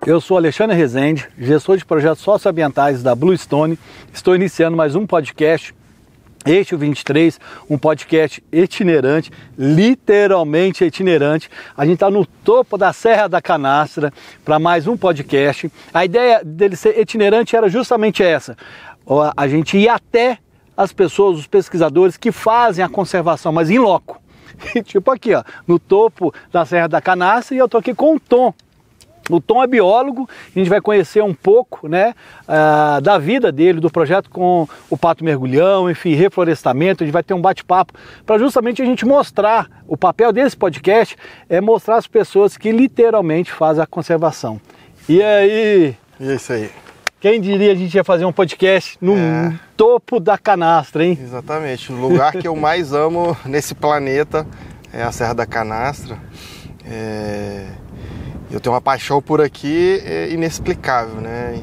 Eu sou Alexandre Rezende, gestor de projetos socioambientais da Bluestone. Estou iniciando mais um podcast, Eixo 23, um podcast itinerante, literalmente itinerante. A gente está no topo da Serra da Canastra para mais um podcast. A ideia dele ser itinerante era justamente essa: a gente ir até as pessoas, os pesquisadores que fazem a conservação, mas em loco. Tipo aqui, ó, no topo da Serra da Canastra, e eu estou aqui com o Tom. O Tom é biólogo, a gente vai conhecer um pouco, né, da vida dele, do projeto com o pato mergulhão, enfim, reflorestamento. A gente vai ter um bate-papo para justamente a gente mostrar, o papel desse podcast é mostrar as pessoas que literalmente fazem a conservação. E aí? E é isso aí. Quem diria a gente ia fazer um podcast no topo da Canastra, hein? Exatamente, o lugar que eu mais amo nesse planeta é a Serra da Canastra. Eu tenho uma paixão por aqui inexplicável, né?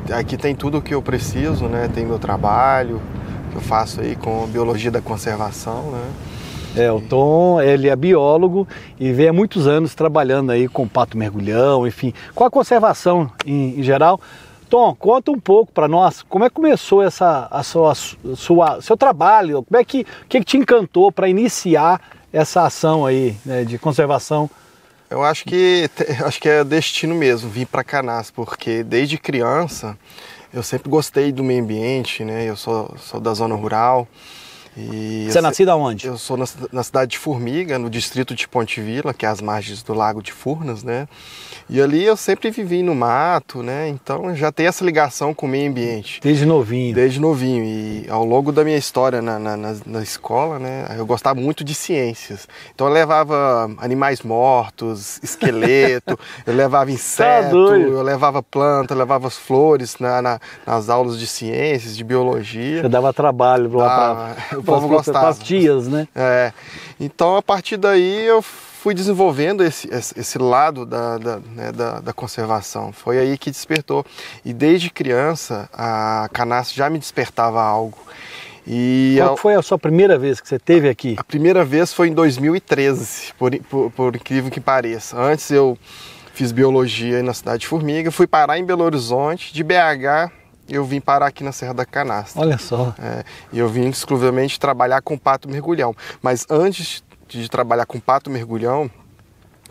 E aqui tem tudo o que eu preciso, né? Tem meu trabalho, que eu faço aí com biologia da conservação, né? O Tom, ele é biólogo e vem há muitos anos trabalhando aí com pato mergulhão, enfim, com a conservação em geral. Tom, conta um pouco para nós, como é que começou seu trabalho, como é que te encantou para iniciar essa ação aí, né, de conservação? Eu acho que é destino mesmo, vir para Canastra, porque desde criança eu sempre gostei do meio ambiente, né? Eu sou da zona rural. Você é nascido aonde? Eu sou na cidade de Formiga, no distrito de Ponte Vila, que é às margens do Lago de Furnas, né? E ali eu sempre vivi no mato, né? Então já tem essa ligação com o meio ambiente. Desde novinho. Desde novinho. E ao longo da minha história na escola, né? Eu gostava muito de ciências. Então eu levava animais mortos, esqueleto, eu levava inseto, eu levava planta, eu levava flores nas aulas de ciências, de biologia. Você dava trabalho lá o povo gostava. Para as tias, né? Então a partir daí eu fui desenvolvendo esse lado da conservação. Foi aí que despertou. E desde criança a Canastra já me despertava algo. Qual foi a sua primeira vez que você esteve aqui? A primeira vez foi em 2013, por incrível que pareça. Antes eu fiz biologia na cidade de Formiga, fui parar em Belo Horizonte, de BH eu vim parar aqui na Serra da Canastra. Olha só. E eu vim exclusivamente trabalhar com pato mergulhão. Mas antes de trabalhar com pato mergulhão,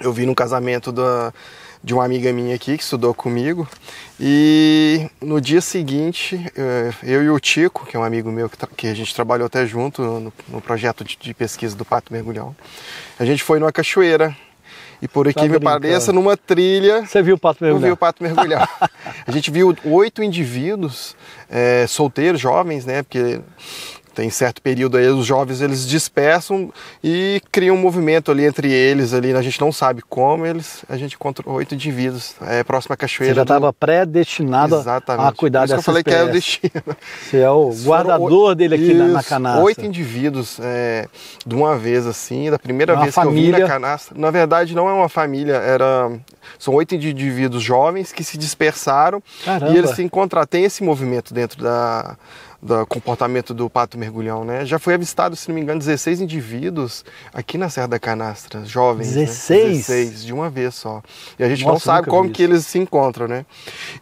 eu vim no casamento de uma amiga minha aqui que estudou comigo, e no dia seguinte eu e o Tico, que é um amigo meu que a gente trabalhou até junto no projeto de pesquisa do pato mergulhão, a gente foi numa cachoeira. E por aqui me pareça, numa trilha... Você viu o pato mergulhão? Eu vi o pato mergulhar. A gente viu 8 indivíduos solteiros, jovens, né? Porque tem certo período aí, os jovens eles dispersam e criam um movimento ali entre eles, ali, a gente não sabe como, a gente encontrou 8 indivíduos próximo à cachoeira. Você já estava predestinado a cuidar dessa espécie. Eu falei que é o destino. Você é o guardador dele aqui na Canastra. 8 indivíduos de uma vez assim, da primeira vez que eu vim na Canastra. Na verdade não é uma família, são 8 indivíduos jovens que se dispersaram. Caramba. E eles se encontraram. Tem esse movimento dentro do comportamento do pato mergulhão, né? Já foi avistado, se não me engano, 16 indivíduos aqui na Serra da Canastra, jovens. 16? Né? 16, de uma vez só. E a gente não sabe como que eles se encontram, né?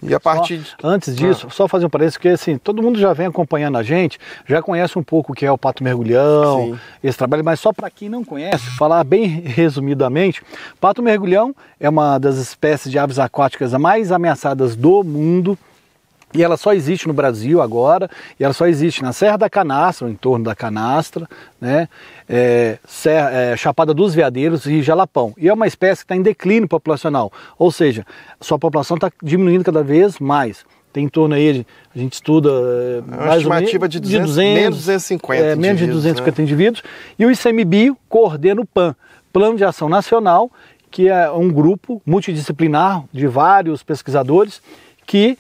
E a partir... Antes disso, só fazer um parênteses, porque assim, todo mundo já vem acompanhando a gente, já conhece um pouco o que é o pato mergulhão, esse trabalho, mas só para quem não conhece, falar bem resumidamente, pato mergulhão é uma das espécies de aves aquáticas mais ameaçadas do mundo. E ela só existe no Brasil agora, e ela só existe na Serra da Canastra, em torno da Canastra, né? Chapada dos Veadeiros e Jalapão. E é uma espécie que está em declínio populacional, ou seja, sua população está diminuindo cada vez mais. Tem em torno aí, a gente estuda mais ou menos de 200, menos 250 menos de 250 indivíduos. E o ICMBio coordena o PAN, Plano de Ação Nacional, que é um grupo multidisciplinar de vários pesquisadores que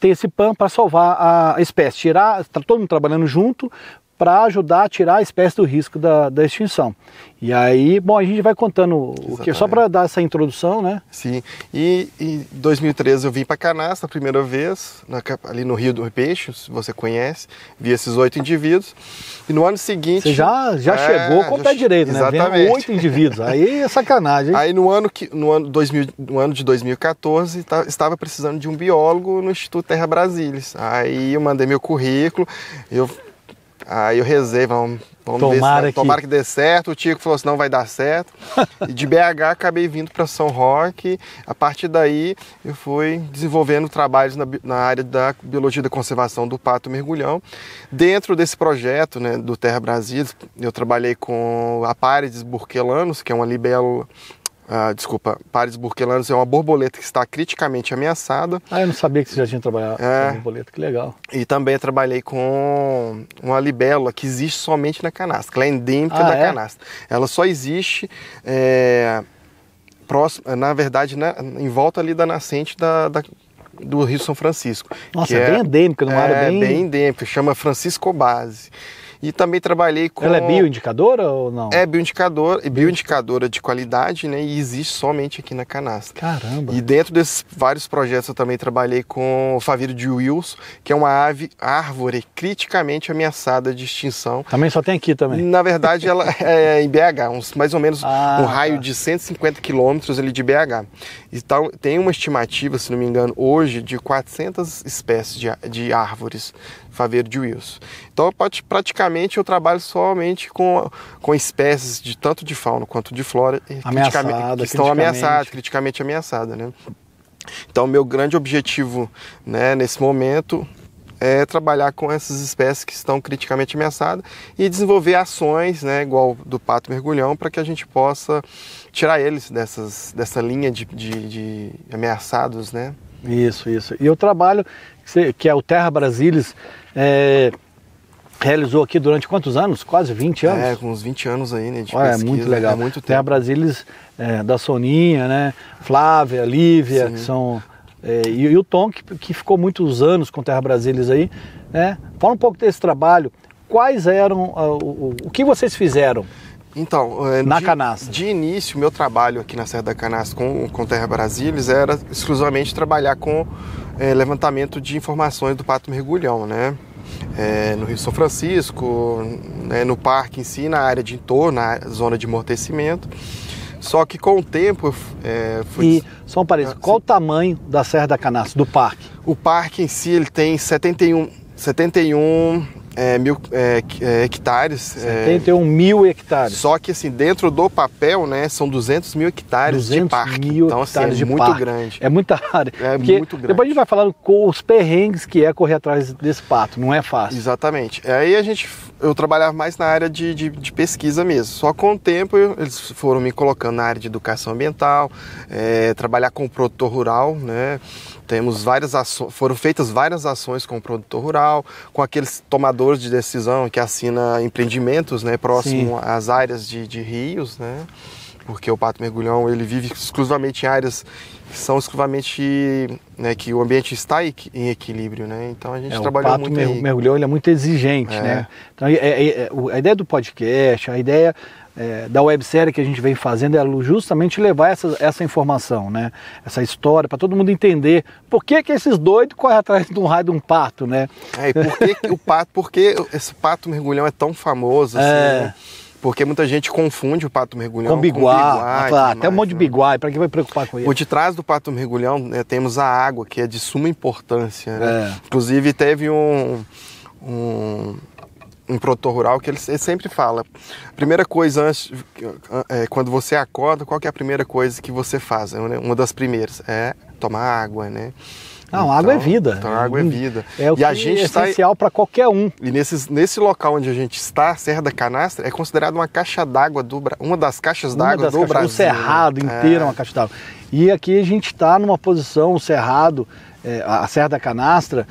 tem esse PAN para salvar a espécie, está todo mundo trabalhando junto para ajudar a tirar a espécie do risco da extinção. E aí, bom, a gente vai contando o que, só para dar essa introdução, né? Sim, e em 2013 eu vim para Canastra a primeira vez, ali no Rio do Peixe, se você conhece, vi esses 8 indivíduos, e no ano seguinte... Você já chegou com o pé direito, né? Exatamente. Vendo 8 indivíduos, aí é sacanagem, hein? Aí no ano de 2014, estava precisando de um biólogo no Instituto Terra Brasilis, aí eu mandei meu currículo, aí eu rezei, vamos ver tomara que dê certo. O Tico falou assim, não vai dar certo. E de BH acabei vindo para São Roque. A partir daí eu fui desenvolvendo trabalhos na área da biologia da conservação do pato mergulhão. Dentro desse projeto, né, do Terra Brasilis, eu trabalhei com a Párides burquelanus, que é uma libélula. Párides burquelanus é uma borboleta que está criticamente ameaçada. Eu não sabia que você já tinha trabalhado com borboleta, que legal. E também trabalhei com uma libélula que existe somente na canastra, que ela é endêmica da canastra. Ela só existe na verdade, em volta ali da nascente do Rio São Francisco. Nossa, é bem endêmica, numa área bem endêmica, chama Franciscobase. E também trabalhei com... Ela é bioindicadora ou não? É bioindicadora de qualidade, né? E existe somente aqui na canastra. Caramba! E dentro desses vários projetos eu também trabalhei com o favídeo de Wilson, que é uma árvore criticamente ameaçada de extinção. Também só tem aqui também? Na verdade, ela é em BH, mais ou menos um raio de 150 quilômetros ali de BH. Então, tem uma estimativa, se não me engano, hoje de 400 espécies de árvores faveiro de Wilson. Então, praticamente, eu trabalho somente com espécies tanto de fauna quanto de flora que estão criticamente ameaçadas, né? Então, meu grande objetivo, né, nesse momento é trabalhar com essas espécies que estão criticamente ameaçadas e desenvolver ações, né, igual do pato mergulhão, para que a gente possa tirar eles dessa linha de ameaçados, né? Isso. E o trabalho que é o Terra Brasilis realizou aqui durante quantos anos? Quase 20 anos? Com uns 20 anos aí, né, de pesquisa. É muito legal. É muito tempo. Terra Brasilis da Soninha, né? Flávia, Lívia, que são... e o Tom, que ficou muitos anos com Terra Brasilis aí, né? Fala um pouco desse trabalho. Quais eram... o que vocês fizeram? Então, na canastra. De início, meu trabalho aqui na Serra da Canastra com Terra Brasilis era exclusivamente trabalhar com levantamento de informações do pato mergulhão, né? No Rio São Francisco, né, no parque em si, na área de entorno, na zona de amortecimento. Só que com o tempo E, só um parênteses, qual o tamanho da Serra da Canastra, do parque? O parque em si ele tem 71 mil hectares. 71 mil hectares. Só que assim, dentro do papel, né, são 200 mil hectares de parque. Então, assim, é muito grande. É muita área. Muito grande. Depois a gente vai falando com os perrengues que é correr atrás desse pato, não é fácil. Exatamente. Aí eu trabalhava mais na área de pesquisa mesmo. Só com o tempo eles foram me colocando na área de educação ambiental, trabalhar com o produtor rural, né? Foram feitas várias ações com o produtor rural, com aqueles tomadores de decisão que assinam empreendimentos, né, próximo às áreas de rios, né, porque o pato mergulhão ele vive exclusivamente em áreas que são exclusivamente, né, que o ambiente está em equilíbrio, né, então a gente trabalhou muito aí. O pato mergulhão ele é muito exigente, né, então a ideia do podcast, a ideia da websérie que a gente vem fazendo é justamente levar essa informação, né? Essa história, para todo mundo entender por que esses doidos correm atrás de um raio de um pato, né? E por que esse pato mergulhão é tão famoso, assim, né? Porque muita gente confunde o pato mergulhão com biguá. Até um monte de biguá, para que vai preocupar com isso? Por detrás do pato mergulhão, né, temos a água, que é de suma importância, né? Inclusive teve um produtor rural que ele sempre fala, primeira coisa quando você acorda, qual que é a primeira coisa que você faz? Uma das primeiras é tomar água, né? Não, água é vida. Então, água é vida. É o que é essencial para qualquer um. E nesse local onde a gente está, a Serra da Canastra, é considerada uma caixa d'água uma das caixas d'água do Brasil. O Cerrado inteiro é uma caixa d'água. E aqui a gente está numa posição, o Cerrado, a Serra da Canastra,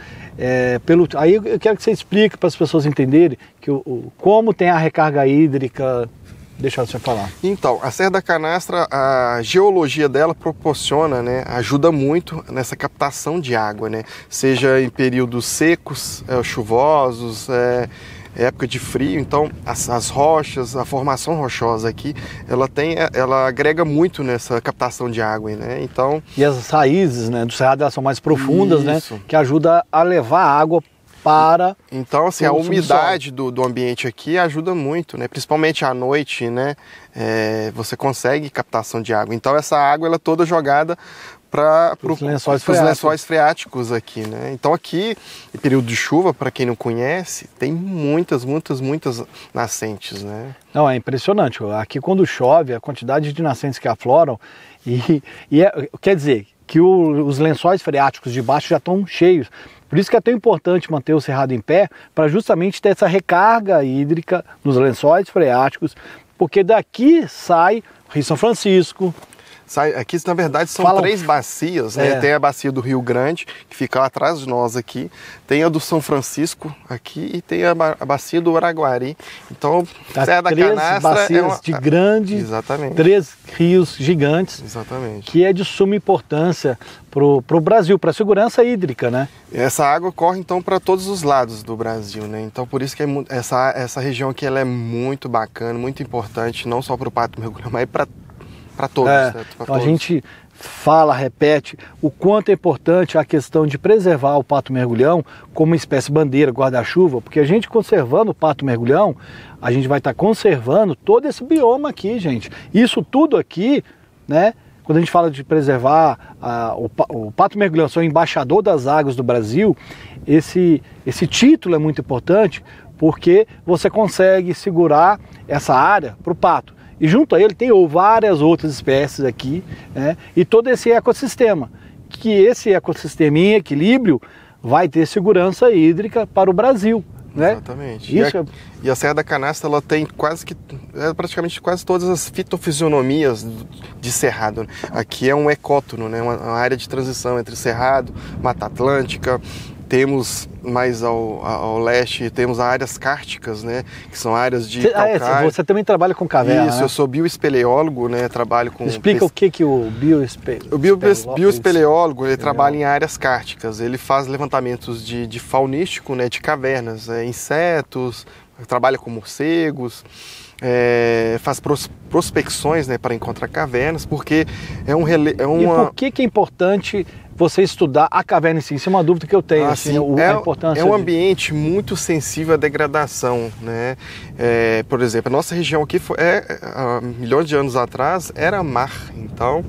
aí eu quero que você explique para as pessoas entenderem como tem a recarga hídrica. Deixa você falar. Então, a Serra da Canastra, a geologia dela proporciona, né, ajuda muito nessa captação de água, né? Seja em períodos secos, chuvosos, época de frio, então as rochas, a formação rochosa aqui, ela agrega muito nessa captação de água, né? Então, e as raízes, né, do cerrado, elas são mais profundas, isso, né, que ajuda a levar água para... Então, assim, a umidade do ambiente aqui ajuda muito, né? Principalmente à noite, né? Você consegue captação de água. Então, essa água ela é toda jogada para os lençóis freáticos aqui, né? Então, aqui, em período de chuva, para quem não conhece, tem muitas nascentes, né? Não, é impressionante. Aqui, quando chove, a quantidade de nascentes que afloram, quer dizer que os lençóis freáticos de baixo já estão cheios. Por isso que é tão importante manter o cerrado em pé, para justamente ter essa recarga hídrica nos lençóis freáticos, porque daqui sai o Rio São Francisco. Aqui, na verdade, são 3 bacias, né? Tem a bacia do Rio Grande, que fica lá atrás de nós aqui, tem a do São Francisco aqui e tem a bacia do Araguari. Então, Serra da Canastra bacias de grande, exatamente, 3 rios gigantes, exatamente, que é de suma importância para o Brasil, para a segurança hídrica, né? Essa água corre, então, para todos os lados do Brasil, né? Então, por isso que essa região aqui ela é muito bacana, muito importante, não só para o pato mergulhão, mas para todos. Né? Então a gente repete o quanto é importante a questão de preservar o pato mergulhão como uma espécie bandeira, guarda-chuva, porque a gente conservando o pato mergulhão, a gente vai estar conservando todo esse bioma aqui, gente. Isso tudo aqui, né? Quando a gente fala de preservar o pato mergulhão, ser o embaixador das águas do Brasil, esse título é muito importante porque você consegue segurar essa área para o pato. E junto a ele tem várias outras espécies aqui, né? E todo esse ecossistema, que esse ecossistema em equilíbrio vai ter segurança hídrica para o Brasil, né? Exatamente. E a Serra da Canastra ela tem praticamente quase todas as fitofisionomias de cerrado, né? Aqui é um ecótono, né? Uma área de transição entre cerrado, Mata Atlântica. Temos mais ao leste, temos áreas cárticas, né? Que são áreas de calcário. Você também trabalha com caverna, Isso, né? Eu sou bioespeleólogo, né? Trabalho com... Explica o que o bioespeleólogo... O bioespeleólogo, ele trabalha em áreas cárticas. Ele faz levantamentos de faunístico, né? De cavernas, insetos, trabalha com morcegos... faz prospecções, né, para encontrar cavernas, porque é um E por que é importante você estudar a caverna em si? Isso é uma dúvida que eu tenho. A importância um ambiente muito sensível à degradação, né? Por exemplo, a nossa região aqui há milhões de anos atrás era mar, então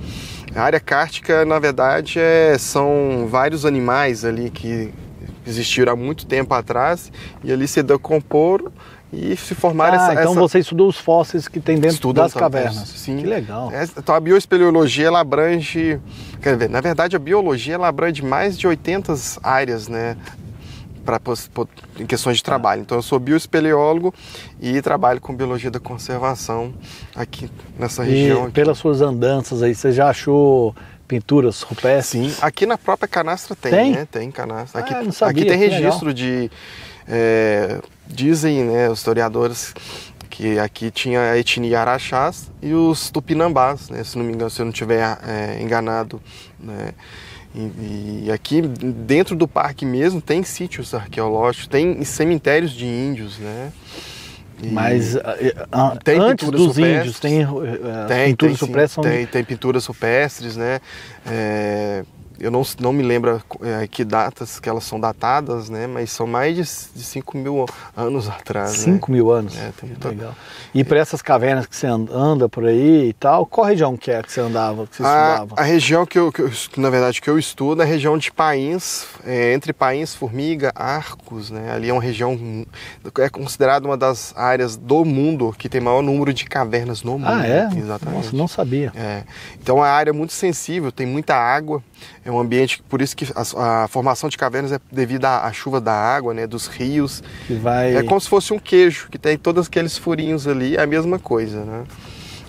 a área cártica, na verdade, são vários animais ali que existiram há muito tempo atrás e ali se decomporam e se formaram então você estudou os fósseis que tem dentro das cavernas. Sim. Que legal. Então a bioespeleologia ela abrange, na verdade a biologia ela abrange mais de 80 áreas, né, em questões de trabalho. Então eu sou bioespeleólogo e trabalho com biologia da conservação aqui nessa região. Aqui. Pelas suas andanças aí, você já achou pinturas rupestres? Sim, aqui na própria canastra tem? Né? Tem canastra. Aqui tem registro de... dizem, né, os historiadores que aqui tinha a etnia Araxás e os Tupinambás, né, se não me engano, se eu não estiver enganado, né, e aqui dentro do parque mesmo tem sítios arqueológicos, tem cemitérios de índios, né. Mas antes dos índios tem pinturas rupestres? Tem pinturas rupestres, né. Eu não me lembro que datas que elas são datadas, né? Mas são mais de 5 mil anos atrás. 5 mil anos? Legal. E para essas cavernas que você anda por aí e tal, qual região que você andava, que você estudava? A região na verdade, que eu estudo é a região de Pains, entre Pains, Formiga, Arcos, né? Ali é uma região, é considerada uma das áreas do mundo que tem maior número de cavernas no mundo. Ah, é? Exatamente. Nossa, não sabia. Então é uma área muito sensível, tem muita água. É um ambiente, por isso que a formação de cavernas é devido à chuva da água, né, dos rios. É como se fosse um queijo, que tem todos aqueles furinhos ali, é a mesma coisa, né?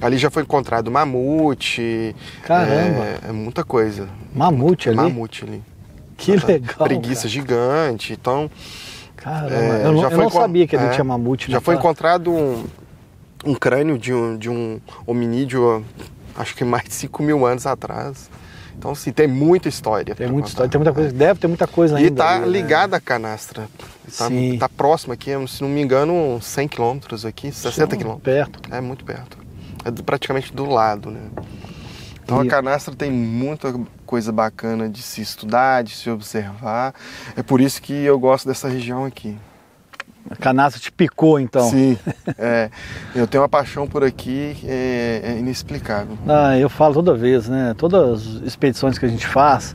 Ali já foi encontrado mamute. Caramba! É muita coisa. Mamute ali? Mamute ali. Que legal, preguiça cara. Gigante, então... Caramba, eu não sabia que ali tinha mamute. Já foi encontrado um crânio de um hominídeo, acho que mais de 5 mil anos atrás. Então, assim, tem muita história. Tem muita história, tem muita coisa, deve ter muita coisa ainda. E tá ali, ligada à canastra. Tá próximo aqui, se não me engano, 100 quilômetros aqui, 60 quilômetros. Perto. É muito perto. É praticamente do lado, né? Então a canastra tem muita coisa bacana de se estudar, de se observar. É por isso que eu gosto dessa região aqui. A canastra te picou, então? Sim. Eu tenho uma paixão por aqui, é inexplicável. Eu falo toda vez, né? Todas as expedições que a gente faz,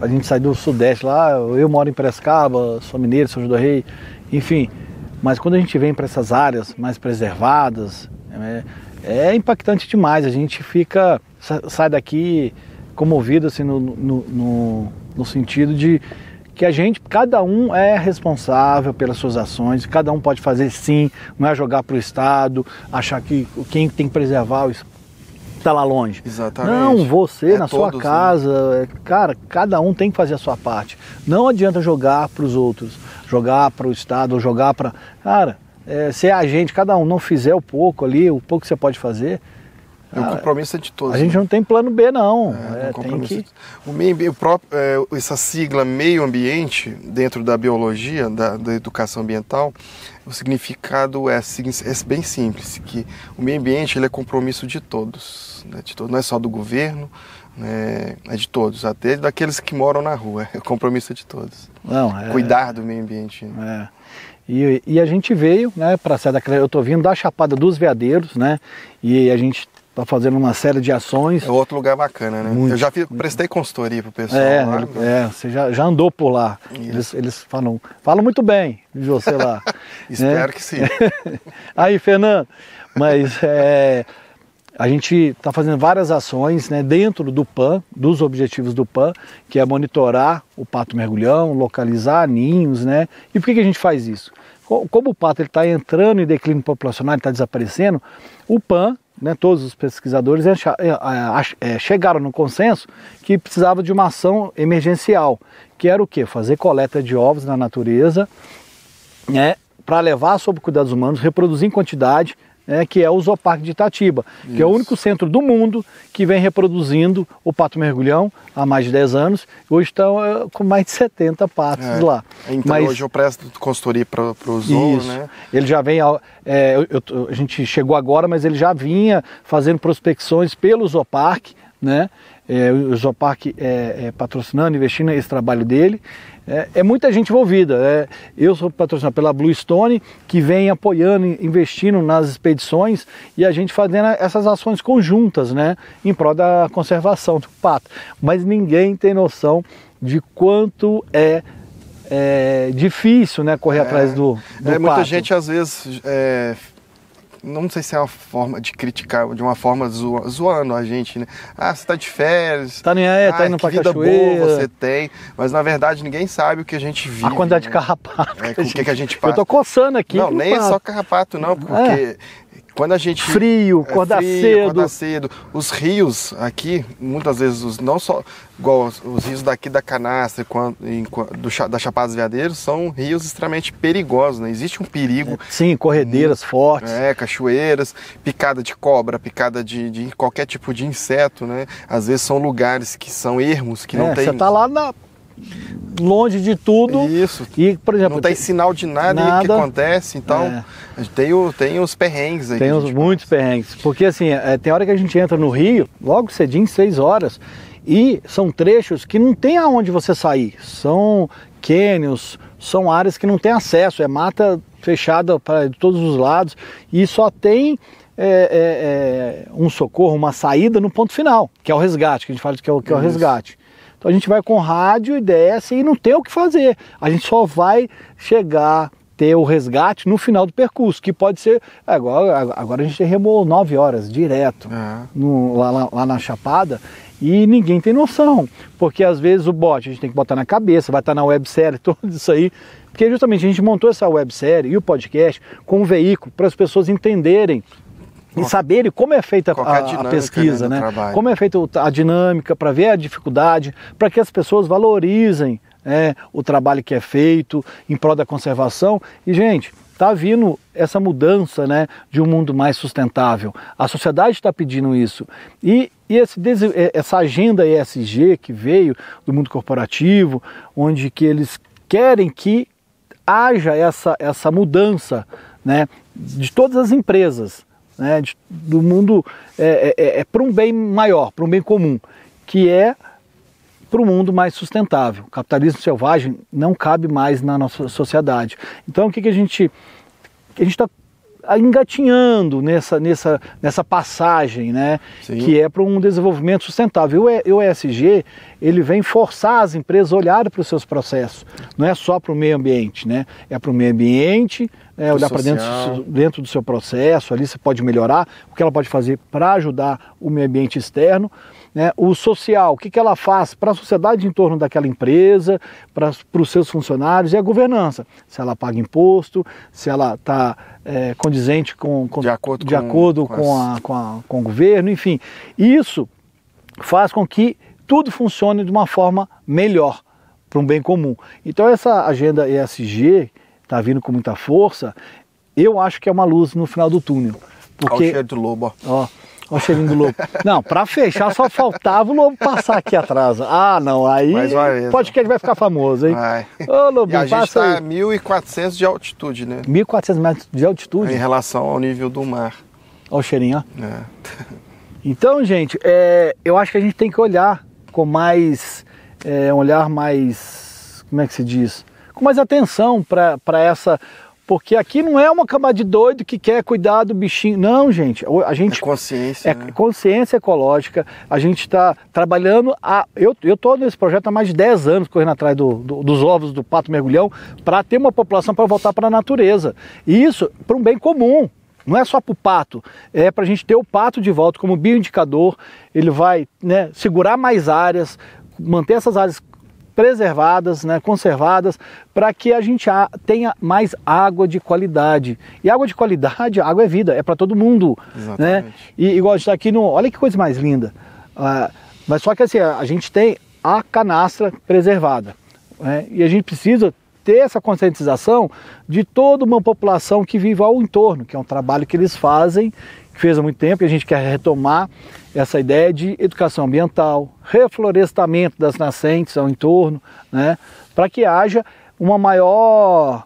a gente sai do Sudeste lá, eu moro em Piracicaba, sou mineiro, sou Judo Rei, enfim. Mas quando a gente vem para essas áreas mais preservadas, é impactante demais. A gente sai daqui comovido assim, no sentido de que cada um é responsável pelas suas ações, cada um pode fazer sim, não é jogar para o Estado, achar que quem tem que preservar está lá longe. Exatamente. Não, você na sua todos, casa, né? Cara, cada um tem que fazer a sua parte. Não adianta jogar para os outros, jogar para o Estado, ou jogar para... Cara, se a gente, cada um não fizer o pouco ali, o pouco que você pode fazer... O compromisso é de todos. A gente não tem plano B, não. Tem que... essa sigla meio ambiente, dentro da biologia, da educação ambiental, o significado é bem simples, que o meio ambiente ele é compromisso de todos, né? Não é só do governo, né? É de todos, até daqueles que moram na rua, é compromisso de todos. Cuidar do meio ambiente. Né? E a gente veio, né, para sair daquela... Eu estou vindo da Chapada dos Veadeiros, né, e a gente está fazendo uma série de ações. É outro lugar bacana, né? Eu já prestei consultoria pro pessoal lá. Você já andou por lá. Eles falam muito bem de você lá. Espero que sim. Aí, Fernando, mas a gente está fazendo várias ações, né, dentro do PAN, dos objetivos do PAN, que é monitorar o pato mergulhão, localizar ninhos, né? E por que a gente faz isso? Como o pato está entrando em declínio populacional, ele está desaparecendo, o PAN, né, todos os pesquisadores chegaram no consenso que precisava de uma ação emergencial, que era o quê? Fazer coleta de ovos na natureza, né, para levar sob cuidados humanos, reproduzir em quantidade, que é o Zooparque de Itatiba, que é o único centro do mundo que vem reproduzindo o pato mergulhão há mais de 10 anos. Hoje estão com mais de 70 patos lá. Então hoje eu presto consultoria para o zoo, né? Ele já vem, a gente chegou agora, mas ele já vinha fazendo prospecções pelo Zooparque, né? O Zooparque patrocinando, investindo nesse trabalho dele. É muita gente envolvida. Eu sou patrocinado pela Bluestone, que vem apoiando, investindo nas expedições e a gente fazendo essas ações conjuntas, né, em prol da conservação do pato. Mas ninguém tem noção de quanto é difícil, né, correr atrás do pato. Muita gente às vezes... não sei se é uma forma de criticar, de uma forma zoando a gente, né? Você tá de férias, tá indo pra vida cachoeira. Boa você tem, mas na verdade ninguém sabe o que a gente vive. A quantidade de carrapato. O que a gente passa. Eu tô coçando aqui. Não, nem é só carrapato não, porque... Quando a gente... Acordar cedo. Os rios aqui, muitas vezes, não só igual os rios daqui da Canastra, da Chapada dos Veadeiros, são rios extremamente perigosos, né? Existe um perigo. Sim, corredeiras fortes. Cachoeiras, picada de cobra, picada de qualquer tipo de inseto, né? Às vezes são lugares que são ermos, que não tem... Você tá lá longe de tudo. Isso. E, por exemplo, não tem sinal de nada que acontece, então tem os perrengues aí. Tem muitos perrengues, porque assim, tem hora que a gente entra no rio, logo cedinho, 6 horas, e são trechos que não tem aonde você sair, são cânions, são áreas que não tem acesso, é mata fechada para todos os lados, e só tem um socorro, uma saída no ponto final, que é o resgate, que a gente fala que é o resgate. Então a gente vai com rádio e desce e não tem o que fazer. A gente só vai ter o resgate no final do percurso, que pode ser... Agora a gente remou 9 horas direto lá na Chapada e ninguém tem noção. Porque às vezes o bote a gente tem que botar na cabeça, vai estar na websérie, tudo isso aí. Porque justamente a gente montou essa websérie e o podcast com um veículo para as pessoas entenderem e saberem como é feita a pesquisa, né? Como é feita a dinâmica, para ver a dificuldade, para que as pessoas valorizem o trabalho que é feito em prol da conservação. E, gente, está vindo essa mudança, né, de um mundo mais sustentável. A sociedade está pedindo isso. E essa agenda ESG que veio do mundo corporativo, onde que eles querem que haja essa mudança, né, de todas as empresas, né, do mundo para um bem maior, para um bem comum, que é para um mundo mais sustentável. O capitalismo selvagem não cabe mais na nossa sociedade. Então o que a gente está engatinhando nessa passagem, né, que é para um desenvolvimento sustentável. O ESG, ele vem forçar as empresas a olharem para os seus processos, não é só para o meio ambiente, né, é para o meio ambiente, olhar para dentro do seu processo, ali você pode melhorar, o que ela pode fazer para ajudar o meio ambiente externo, né, o social, o que ela faz para a sociedade em torno daquela empresa, para os seus funcionários, e a governança, se ela paga imposto, se ela está condizente de acordo com o governo, enfim. Isso faz com que tudo funcione de uma forma melhor, para um bem comum. Então essa agenda ESG está vindo com muita força, eu acho que é uma luz no final do túnel. Porque, olha o cheiro do lobo, ó. Olha o cheirinho do lobo. Não, para fechar só faltava o lobo passar aqui atrás. Ah, não, aí o podcast vai ficar famoso, hein? Vai. Ô, Lobinho, e a gente está a 1.400 de altitude, né? 1.400 metros de altitude? Em relação ao nível do mar. Olha o cheirinho, ó. É. Então, gente, eu acho que a gente tem que olhar com mais... um olhar mais... Como é que se diz? Com mais atenção para essa... Porque aqui não é uma camada de doido que quer cuidar do bichinho. Não, gente. A gente, é consciência. É consciência ecológica. A gente está trabalhando... Eu estou nesse projeto há mais de 10 anos, correndo atrás dos ovos do pato mergulhão, para ter uma população para voltar para a natureza. E isso para um bem comum. Não é só para o pato. É para a gente ter o pato de volta como bioindicador. Ele vai, né, segurar mais áreas, manter essas áreas preservadas, né, conservadas, para que a gente tenha mais água de qualidade. E água de qualidade, água é vida, é para todo mundo. Exatamente. Né? E igual a gente está aqui no... Olha que coisa mais linda. Mas só que assim, a gente tem a canastra preservada. Né? E a gente precisa ter essa conscientização de toda uma população que vive ao entorno, que é um trabalho que eles fazem, que fez há muito tempo, e a gente quer retomar essa ideia de educação ambiental, reflorestamento das nascentes ao entorno, né, para que haja uma maior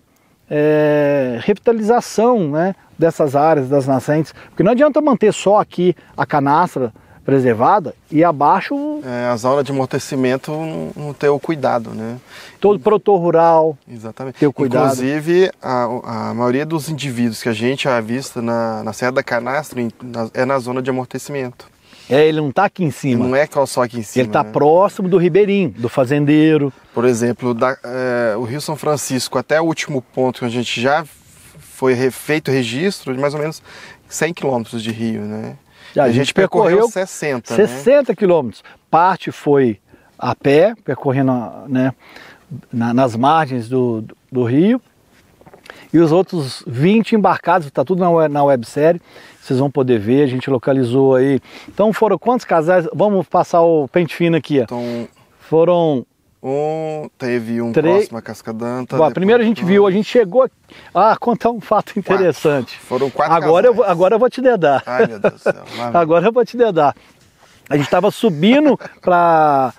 revitalização, né, dessas áreas, das nascentes, porque não adianta manter só aqui a canastra preservada e abaixo... a zona de amortecimento não ter o cuidado, né? Todo produtor rural. Exatamente. Ter o cuidado. Inclusive, a maioria dos indivíduos que a gente avista na Serra da Canastra é na zona de amortecimento. Ele não está aqui em cima. Ele não é só aqui em cima. Ele está próximo do ribeirinho, do fazendeiro. Por exemplo, o Rio São Francisco até o último ponto que a gente já foi feito registro de mais ou menos 100 quilômetros de rio, né? A gente percorreu 60, 60 quilômetros. Parte foi a pé, percorrendo, né, nas margens do rio. E os outros 20 embarcados, está tudo na websérie, vocês vão poder ver, a gente localizou aí. Então foram quantos casais? Vamos passar o pente fino aqui. Ó. Então, foram... Teve um próximo a Cascadanta. Bom, primeiro a gente viu, a gente chegou a contar um fato interessante. Foram 4 agora eu vou te dedar. Ai, meu Deus do céu. Agora eu vou te dedar. A gente estava subindo para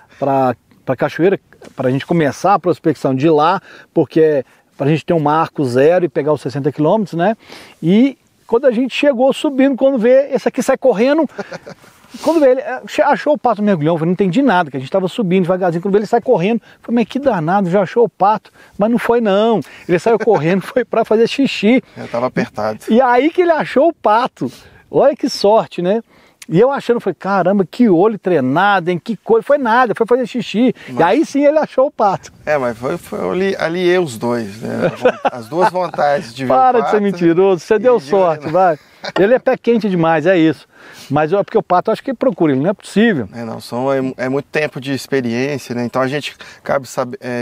Cachoeira, para a gente começar a prospecção de lá, porque para a gente ter um marco zero e pegar os 60 quilômetros, né? E quando a gente chegou subindo, quando vê, esse aqui sai correndo... Quando vê, ele achou o pato mergulhão, eu não entendi nada, que a gente estava subindo devagarzinho, quando vê, ele sai correndo, eu falei, mas que danado, já achou o pato, mas não foi não, ele saiu correndo, foi para fazer xixi. Eu estava apertado. E aí que ele achou o pato, olha que sorte, né? E eu achando, falei, caramba, que olho treinado, hein, que coisa, foi nada, foi fazer xixi, mas... e aí sim ele achou o pato. Mas foi aliei os dois, né, as duas vontades de ver Para o pato. De ser mentiroso, você deu sorte, vai. Ele é pé quente demais, é isso. Mas porque o pato, acho que procura, ele não é possível. É muito tempo de experiência, né? Então a gente acaba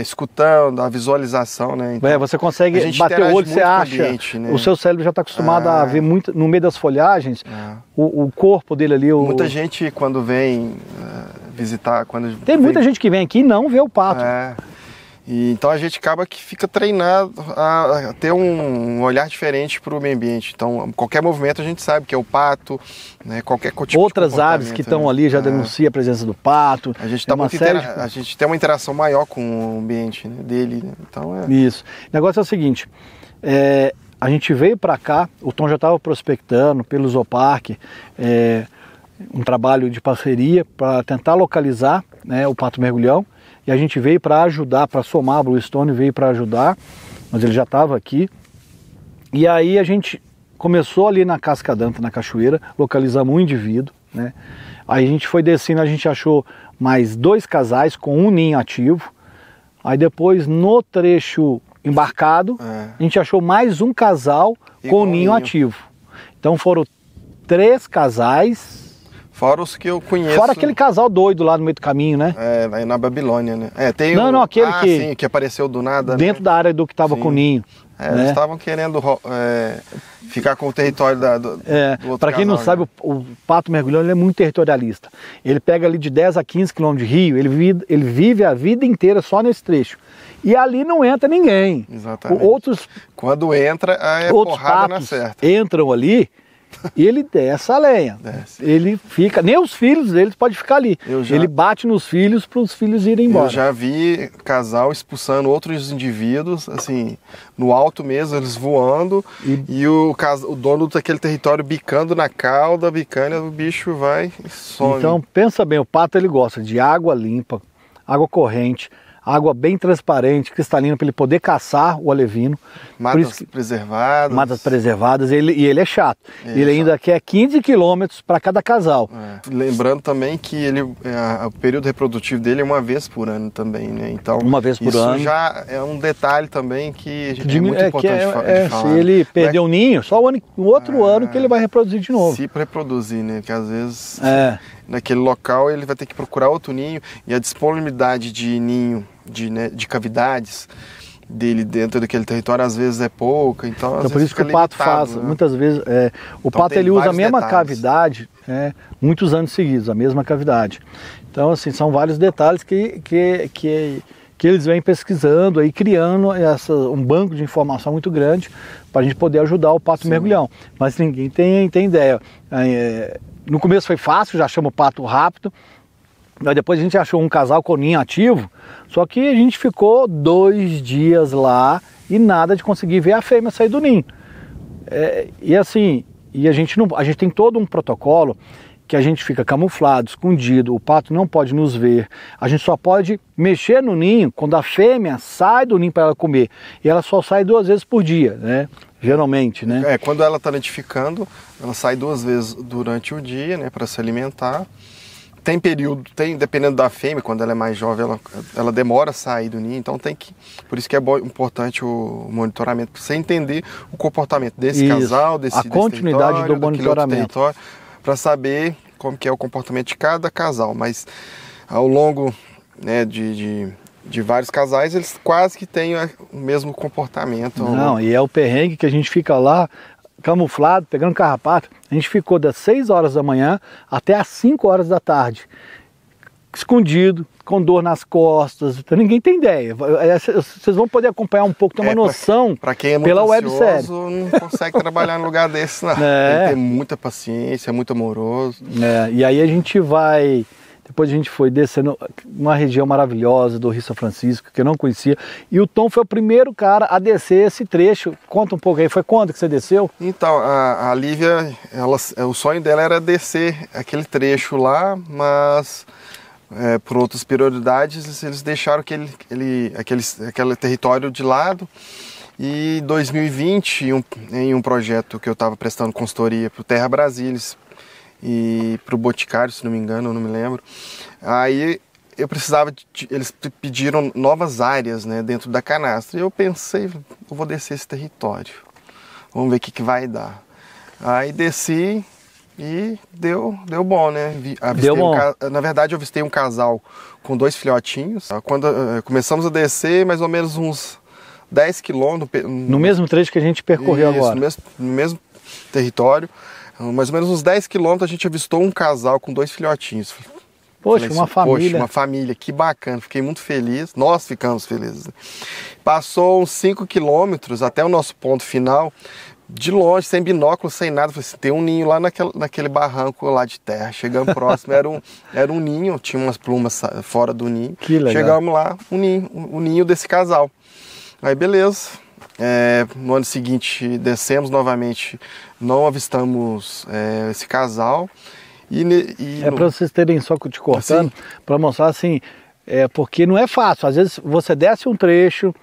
escutando a visualização, né? Então, você consegue bater o olho, você acha. Ambiente, né? O seu cérebro já está acostumado a ver muito no meio das folhagens, o corpo dele ali. Muita gente quando vem visitar. Tem muita gente que vem aqui e não vê o pato. E, então a gente acaba que fica treinado a ter um olhar diferente para o meio ambiente. Então, qualquer movimento a gente sabe que é o pato, né? Qualquer tipo Outras aves que estão ali já denunciam a presença do pato. A gente, a gente tem uma interação maior com o ambiente, né, dele. Né? Então, Isso. O negócio é o seguinte, a gente veio para cá, o Tom já estava prospectando pelo Zooparque, um trabalho de parceria para tentar localizar, né, o pato mergulhão. E a gente veio para ajudar, para somar, a Bluestone veio para ajudar, mas ele já estava aqui. E aí a gente começou ali na Cascadanta, na cachoeira, localizamos um indivíduo, né? Aí a gente foi descendo, a gente achou mais 2 casais com um ninho ativo. Aí depois, no trecho embarcado, a gente achou mais um casal com ninho ativo. Então foram 3 casais. Fora os que eu conheço. Fora aquele casal doido lá no meio do caminho, né? Lá na Babilônia, né? Tem não, aquele sim, que apareceu do nada. Dentro, né, da área do que estava com o ninho. Né? Eles estavam querendo ficar com o território do outro para quem casal, não sabe, o pato mergulhão ele é muito territorialista. Ele pega ali de 10 a 15 quilômetros de rio, ele vive a vida inteira só nesse trecho. E ali não entra ninguém. Exatamente. Quando entra, outros porrada patos na certa. Entram ali e ele desce a lenha. Ele fica, nem os filhos deles podem ficar ali. Ele bate nos filhos para os filhos irem embora. Eu já vi casal expulsando outros indivíduos, assim, no alto mesmo, eles voando, e o dono daquele território bicando na cauda, bicando, o bicho vai e some. Então pensa bem, o pato ele gosta de água limpa, água corrente, água bem transparente, cristalina, para ele poder caçar o alevino. Matas preservadas. Matas preservadas, e ele é chato. Ele ainda quer 15 quilômetros para cada casal. Lembrando também que o período reprodutivo dele é uma vez por ano também, né? Então, uma vez por ano. Isso já é um detalhe também que é muito importante de falar. Se ele perder o ninho, só o outro ano que ele vai reproduzir de novo. Se reproduzir, né? Que às vezes naquele local ele vai ter que procurar outro ninho, e a disponibilidade de ninho, de cavidades dele dentro daquele território às vezes é pouca, então por isso que o pato faz, né? Muitas vezes o pato ele usa a mesma cavidade muitos anos seguidos, a mesma cavidade. Então assim, são vários detalhes que eles vêm pesquisando aí, criando um banco de informação muito grande para a gente poder ajudar o pato mergulhão. Mas ninguém tem ideia. No começo foi fácil, já chama o pato rápido. Aí depois a gente achou um casal com ninho ativo, só que a gente ficou 2 dias lá e nada de conseguir ver a fêmea sair do ninho. E assim, a gente tem todo um protocolo que a gente fica camuflado, escondido, o pato não pode nos ver, a gente só pode mexer no ninho quando a fêmea sai do ninho para ela comer, e ela só sai 2 vezes por dia, né? Geralmente, né? Quando ela está nidificando, ela sai 2 vezes durante o dia, né, para se alimentar. Tem período, dependendo da fêmea, quando ela é mais jovem, ela demora a sair do ninho, então por isso que é importante o monitoramento, para você entender o comportamento desse casal, a continuidade do monitoramento, para saber como que é o comportamento de cada casal. Mas ao longo, né, de vários casais, eles quase que têm o mesmo comportamento. Não, e é o perrengue que a gente fica lá, camuflado, pegando carrapato. A gente ficou das 6 horas da manhã até as 5 horas da tarde, escondido, com dor nas costas, então ninguém tem ideia. Vocês vão poder acompanhar um pouco, ter uma noção pra quem é muito pela ansioso, websérie. Não consegue trabalhar em lugar desse, não. Tem que ter muita paciência, é muito amoroso. E aí a gente vai... Depois a gente foi descendo uma região maravilhosa do Rio São Francisco, que eu não conhecia. E o Tom foi o primeiro cara a descer esse trecho. Conta um pouco aí, foi quando que você desceu? Então, a Lívia, o sonho dela era descer aquele trecho lá, mas por outras prioridades eles deixaram aquele território de lado. E em 2020, em um projeto que eu estava prestando consultoria para o Terra Brasília e para o Boticário, se não me engano, eu não me lembro. Aí eu precisava, eles pediram novas áreas, né, dentro da canastra. E eu pensei, eu vou descer esse território, vamos ver o que vai dar. Aí desci e deu bom, né? Deu bom. Na verdade, eu avistei um casal com 2 filhotinhos. Quando começamos a descer, mais ou menos uns 10 quilômetros. No mesmo trecho que a gente percorreu agora. No mesmo território. Mais ou menos uns 10 quilômetros a gente avistou um casal com 2 filhotinhos. Poxa, uma família. Poxa, uma família, que bacana, fiquei muito feliz, nós ficamos felizes. Passou uns 5 quilômetros até o nosso ponto final, de longe, sem binóculo, sem nada, falei assim, tem um ninho lá naquele barranco lá de terra. Chegamos próximo, era um ninho, tinha umas plumas fora do ninho. Que legal. Chegamos lá, o ninho desse casal. Aí beleza, no ano seguinte descemos novamente, não avistamos esse casal. Para vocês terem, só que eu te cortando, para mostrar assim, porque não é fácil, às vezes você desce um trecho,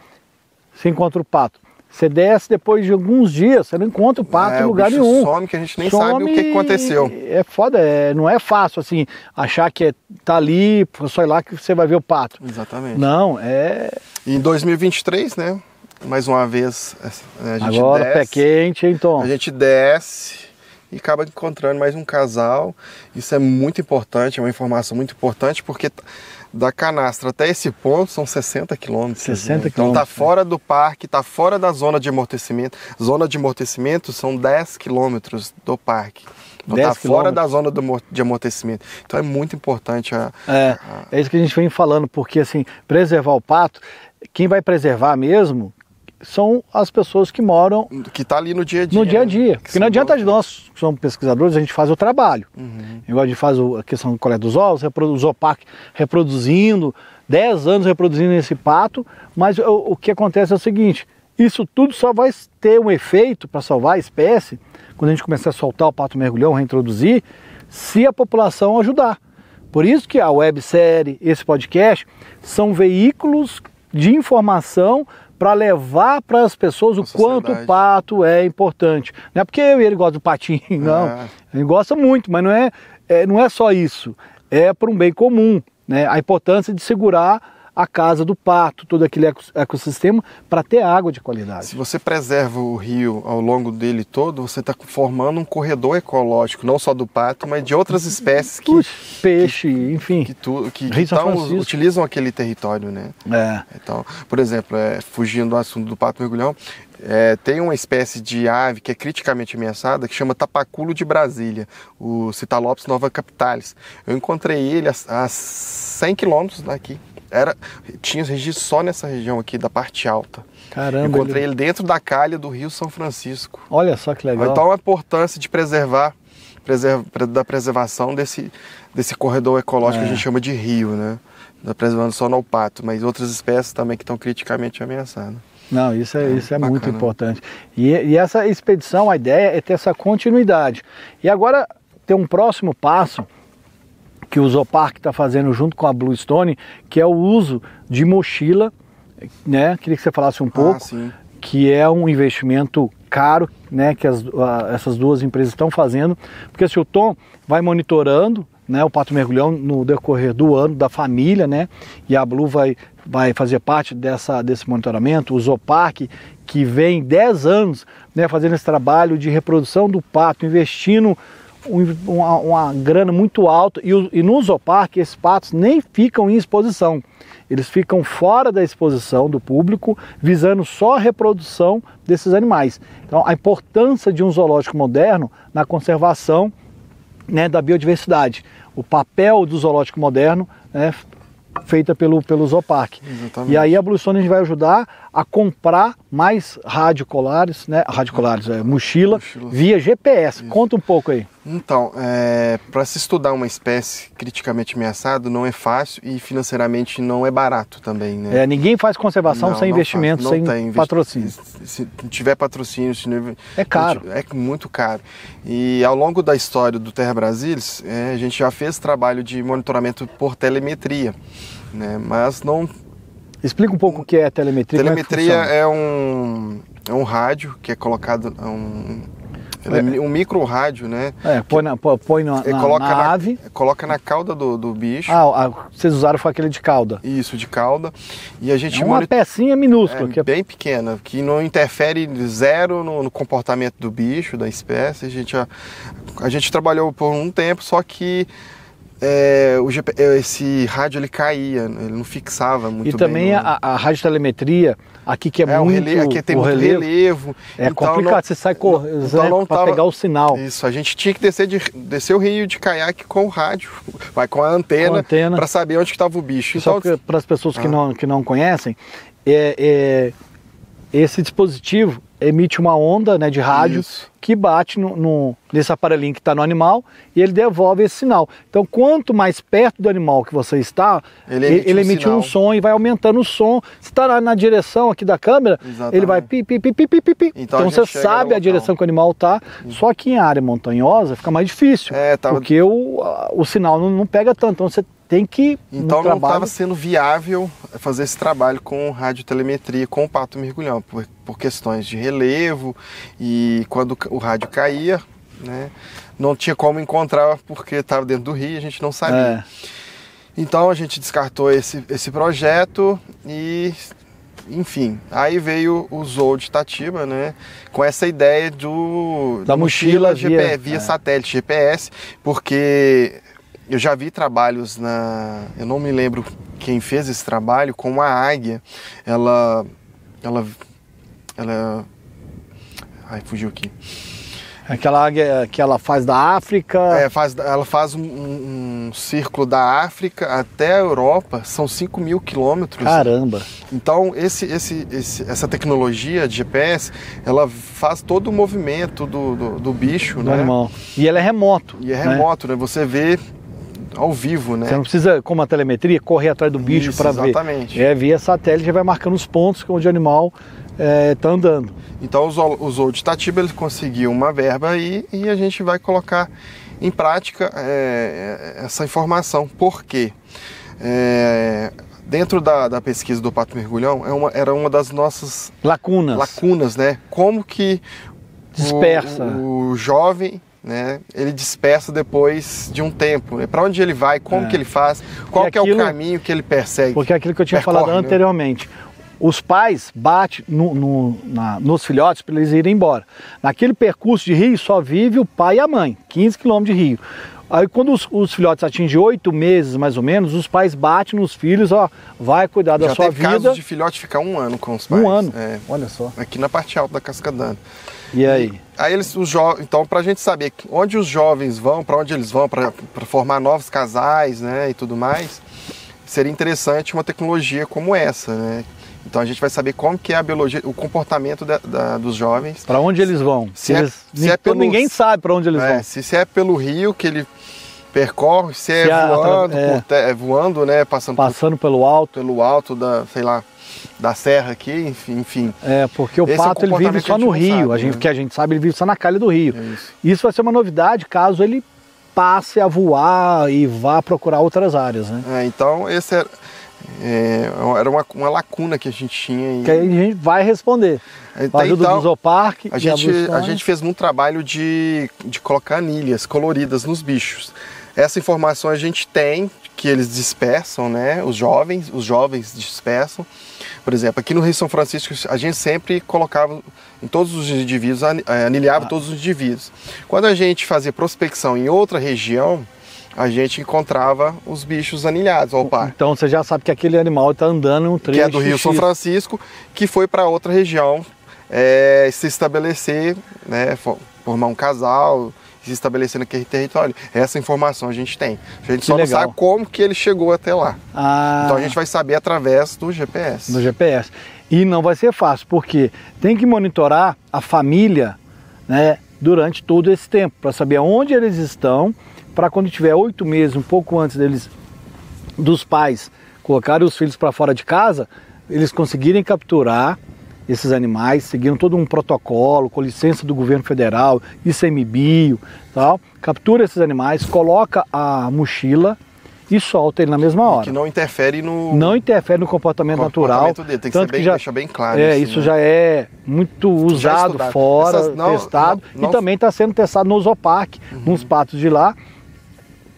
você encontra o pato. Você desce, depois de alguns dias, você não encontra o pato em lugar nenhum. Some, que a gente nem sabe o que aconteceu. É foda, não é fácil assim, achar que tá ali, só ir lá que você vai ver o pato. Exatamente. Não, E em 2023, né, mais uma vez, a gente agora, desce. Pé quente, hein, Tom? A gente desce e acaba encontrando mais um casal. Isso é muito importante, é uma informação muito importante, porque da Canastra até esse ponto são 60 quilômetros. 60 Então quilômetros. está fora do parque, está fora da zona de amortecimento. Zona de amortecimento são 10 quilômetros do parque. Então está fora da zona de amortecimento. Então é muito importante. É isso que a gente vem falando, porque assim, preservar o pato, quem vai preservar mesmo são as pessoas que moram... Que está ali no dia a dia. No dia a dia. Porque não adianta de nós, que somos pesquisadores, a gente faz o trabalho. Igual a gente faz a questão do coleta dos ovos, o Zoopark reproduzindo, 10 anos reproduzindo esse pato, mas o que acontece é o seguinte, isso tudo só vai ter um efeito para salvar a espécie, quando a gente começar a soltar o pato mergulhão, reintroduzir, se a população ajudar. Por isso que a websérie, esse podcast, são veículos de informação para levar para as pessoas o quanto o pato é importante. Não é porque ele gosta do patinho, não. Ele gosta muito, mas não é só isso. É para um bem comum, né? A importância de segurar a casa do pato, todo aquele ecossistema, para ter água de qualidade. Se você preserva o rio ao longo dele todo, você está formando um corredor ecológico, não só do pato, mas de outras espécies peixe, enfim, que utilizam aquele território, né? Então, por exemplo, fugindo do assunto do pato mergulhão, tem uma espécie de ave que é criticamente ameaçada que chama tapaculo de Brasília, o Citalopes nova capitalis. Eu encontrei ele a 100 quilômetros daqui. Tinha registro só nessa região aqui da parte alta. Caramba. Encontrei ele dentro da calha do Rio São Francisco. Olha só que legal. Então a importância de da preservação desse corredor ecológico que a gente chama de rio, né? Da preservando só no pato, mas outras espécies também que estão criticamente ameaçadas. Não, isso é muito importante. E essa expedição, a ideia é ter essa continuidade. E agora tem um próximo passo que o Zoopark está fazendo junto com a Bluestone, que é o uso de mochila, né? Queria que você falasse um pouco, que é um investimento caro, né? Que essas duas empresas estão fazendo, porque se o Tom vai monitorando, né, o pato mergulhão no decorrer do ano, da família, né? E a Blue vai fazer parte desse monitoramento, o Zoopark, que vem 10 anos, né, fazendo esse trabalho de reprodução do pato, investindo uma grana muito alta, e no Zoopark esses patos nem ficam em exposição, eles ficam fora da exposição do público, visando só a reprodução desses animais. Então a importância de um zoológico moderno na conservação, né, da biodiversidade, o papel do zoológico moderno, né, feita pelo Zoopark. Exatamente. E aí a Bluestone a gente vai ajudar a comprar mais radiocolares, né? Mochila via GPS. Isso. Conta um pouco aí. Então, para se estudar uma espécie criticamente ameaçada não é fácil e financeiramente não é barato também, né? Ninguém faz conservação sem investimento, sem patrocínio. Se tiver patrocínio, é caro. É muito caro. E ao longo da história do Terra Brasilis, a gente já fez trabalho de monitoramento por telemetria, né? Mas não... Explica um pouco o que é telemetria. Telemetria é um rádio que é colocado... um micro rádio, né? Põe na ave. Coloca na cauda do bicho. Vocês usaram foi aquele de cauda. Isso, de cauda. E a gente uma pecinha minúscula. Bem pequena, que não interfere zero no comportamento do bicho, da espécie. A gente trabalhou por um tempo, só que esse rádio ele caía, ele não fixava muito bem. E também a radiotelemetria, aqui que é muito... Aqui tem muito relevo. É então complicado, você sai correndo para pegar o sinal. Isso, a gente tinha que descer o rio de caiaque com o rádio, com a antena. Para saber onde estava o bicho. Só então, para as pessoas que não conhecem, esse dispositivo emite uma onda, né, de rádio. Isso. Que bate nesse aparelhinho que está no animal e ele devolve esse sinal. Então, quanto mais perto do animal que você está, ele emite um som e vai aumentando o som. Se está na direção aqui da câmera, exatamente, ele vai pi, pi, pi, pi, pi, pi. Então você sabe a direção que o animal está. Só que em área montanhosa fica mais difícil, porque o sinal não pega tanto. Então você tem que... Então não estava sendo viável fazer esse trabalho com radiotelemetria, com o pato mergulhão, por questões de relevo e quando o rádio caía, né, não tinha como encontrar porque estava dentro do rio e a gente não sabia. Então a gente descartou esse projeto e, enfim, aí veio o Zoo de Itatiba, né, com essa ideia da mochila via satélite GPS, porque... Eu já vi trabalhos eu não me lembro quem fez esse trabalho, com a águia. Ai, fugiu aqui. Aquela águia que ela faz da África... ela faz um círculo da África até a Europa, são 5.000 quilômetros. Caramba! Então, essa tecnologia de GPS, ela faz todo o movimento do bicho, do animal. E ela é remoto. Remoto, né? Você vê ao vivo, né? Você não precisa, como a telemetria, correr atrás do bicho para ver. Exatamente. Via satélite, já vai marcando os pontos onde o animal está andando. Então o Zoo de Itatiba ele conseguiu uma verba e a gente vai colocar em prática essa informação. Por quê? Dentro da pesquisa do pato mergulhão, era uma das nossas lacunas, né? Como que dispersa o jovem, né, ele dispersa depois de um tempo, né? Para onde ele vai, como que ele faz, qual que é o caminho que ele persegue. Porque é aquilo que eu tinha falado anteriormente, os pais batem nos filhotes para eles irem embora. Naquele percurso de rio só vive o pai e a mãe, 15 km de rio. Aí quando os filhotes atingem 8 meses mais ou menos, os pais batem nos filhos, vai cuidar da sua vida. Já teve casos de filhote ficar 1 ano com os pais. 1 ano, olha só. Aqui na parte alta da Cascadana. E aí? Aí então, para a gente saber onde os jovens vão, para onde eles vão, para formar novos casais, né, e tudo mais, seria interessante uma tecnologia como essa, né? Então a gente vai saber como que é a biologia, o comportamento dos jovens. Para onde eles vão? Ninguém sabe para onde eles vão. Se é pelo rio que ele percorre, se é voando, né, passando pelo alto. Pelo alto da serra aqui, enfim. Porque o pato ele vive só no rio, que a gente sabe, ele vive só na calha do rio. Isso vai ser uma novidade caso ele passe a voar e vá procurar outras áreas, né? Então esse era uma lacuna que a gente tinha. Que aí a gente vai responder. Com a ajuda do Zooparque. A gente fez um trabalho de colocar anilhas coloridas nos bichos. Essa informação a gente tem, que eles dispersam, né? Os jovens dispersam. Por exemplo, aqui no Rio São Francisco, a gente sempre colocava em todos os indivíduos, anilhava todos os indivíduos. Quando a gente fazia prospecção em outra região, a gente encontrava os bichos anilhados ao par. Então você já sabe que aquele animal está andando em um trecho. Que é do Rio São Francisco, que foi para outra região se estabelecer, né? Formar um casal, se estabelecer naquele território. Essa informação a gente tem. A gente só não sabe como que ele chegou até lá. Então a gente vai saber através do GPS. Do GPS. E não vai ser fácil, porque tem que monitorar a família, né, durante todo esse tempo, para saber onde eles estão, para quando tiver 8 meses, um pouco antes dos pais colocarem os filhos para fora de casa, eles conseguirem capturar esses animais, seguindo todo um protocolo, com licença do governo federal, ICMBio, tal, captura esses animais, coloca a mochila e solta ele na mesma hora. Que não interfere no comportamento natural. Dele. Tem que ser deixar bem claro. Isso já é muito usado fora, testado, e também está sendo testado no Zooparque, nos patos de lá.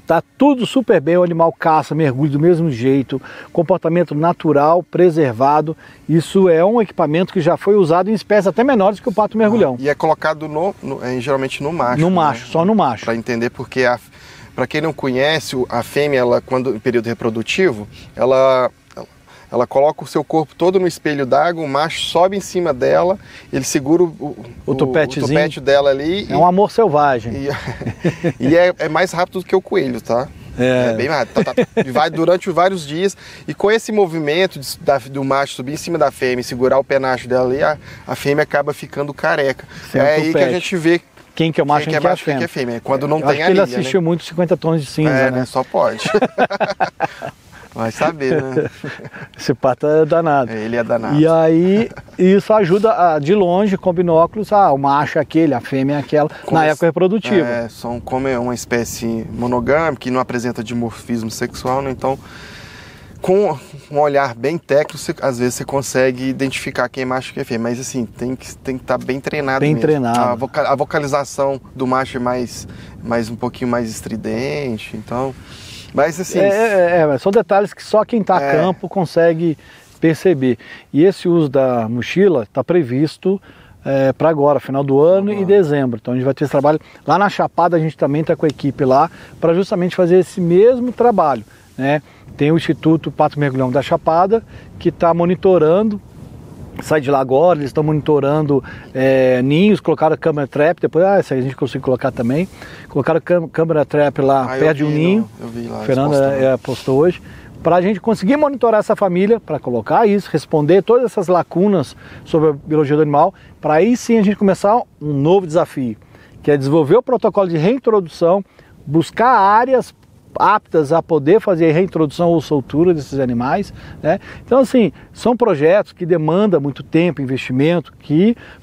Tá tudo super bem, o animal caça, mergulha do mesmo jeito, comportamento natural, preservado. Isso é um equipamento que já foi usado em espécies até menores que o pato mergulhão. E é colocado geralmente no macho. No macho, só no macho. Para entender porque Para quem não conhece, a fêmea, ela, quando em período reprodutivo, ela coloca o seu corpo todo no espelho d'água, o macho sobe em cima dela, ele segura o topete dela ali. É um amor selvagem. E é mais rápido do que o coelho, tá? É bem rápido. Vai durante vários dias. E com esse movimento do macho subir em cima da fêmea e segurar o penacho dela ali, a fêmea acaba ficando careca. É aí que a gente vê quem que é o macho e quem que é a fêmea. Quando não tem a ele assistiu muito 50 Tons de Cinza, né? Só pode. Vai saber, né? Esse pato é danado. Ele é danado. E aí, isso ajuda de longe, com binóculos, o macho é aquele, a fêmea é aquela, na época reprodutiva. Como é uma espécie monogâmica, que não apresenta dimorfismo sexual, né? Então, com um olhar bem técnico, às vezes você consegue identificar quem é macho e quem é fêmea. Mas assim, tem que estar bem treinado mesmo. Treinado. A vocalização do macho é mais um pouquinho mais estridente, então... Mas assim... são detalhes que só quem está a campo consegue perceber. E esse uso da mochila está previsto para agora, final do ano e dezembro. Então a gente vai ter esse trabalho. Lá na Chapada a gente também está com a equipe lá para justamente fazer esse mesmo trabalho, né? Tem o Instituto Pato Mergulhão da Chapada que está monitorando. Sai de lá agora, eles estão monitorando ninhos, colocaram câmera trap, depois essa aí a gente conseguiu colocar também. Colocaram câmera trap lá perto de um ninho, eu vi lá, o Fernando postou hoje, para a gente conseguir monitorar essa família, para colocar isso, responder todas essas lacunas sobre a biologia do animal, para aí sim a gente começar um novo desafio, que é desenvolver o protocolo de reintrodução, buscar áreas aptas a poder fazer reintrodução ou soltura desses animais, né? Então assim, são projetos que demandam muito tempo, investimento,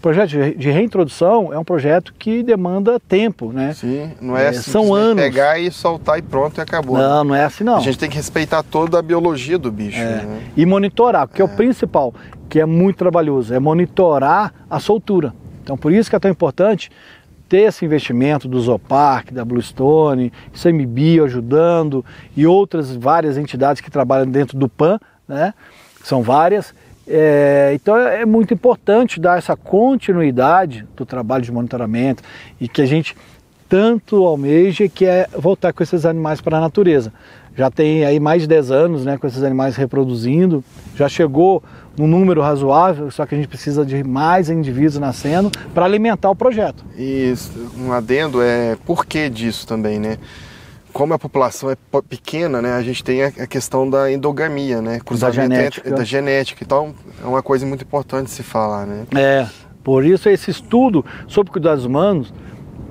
projeto de reintrodução é um projeto que demanda tempo, né? Sim, não é assim, são anos. Pegar e soltar e pronto e acabou. Não é assim não. A gente tem que respeitar toda a biologia do bicho, né? E monitorar, porque o principal, que é muito trabalhoso, é monitorar a soltura. Então por isso que é tão importante ter esse investimento do Zoopark, da Bluestone, ICMBio ajudando e outras várias entidades que trabalham dentro do PAN, né? São várias. Então é muito importante dar essa continuidade do trabalho de monitoramento e que a gente tanto almeja, que é voltar com esses animais para a natureza. Já tem aí mais de 10 anos, né, com esses animais reproduzindo, já chegou num número razoável, só que a gente precisa de mais indivíduos nascendo para alimentar o projeto. E um adendo por que disso também, né? Como a população é pequena, né, a gente tem a questão da endogamia, né, cruzamento da genética. Então é uma coisa muito importante de se falar, né? Por isso esse estudo sobre cuidados humanos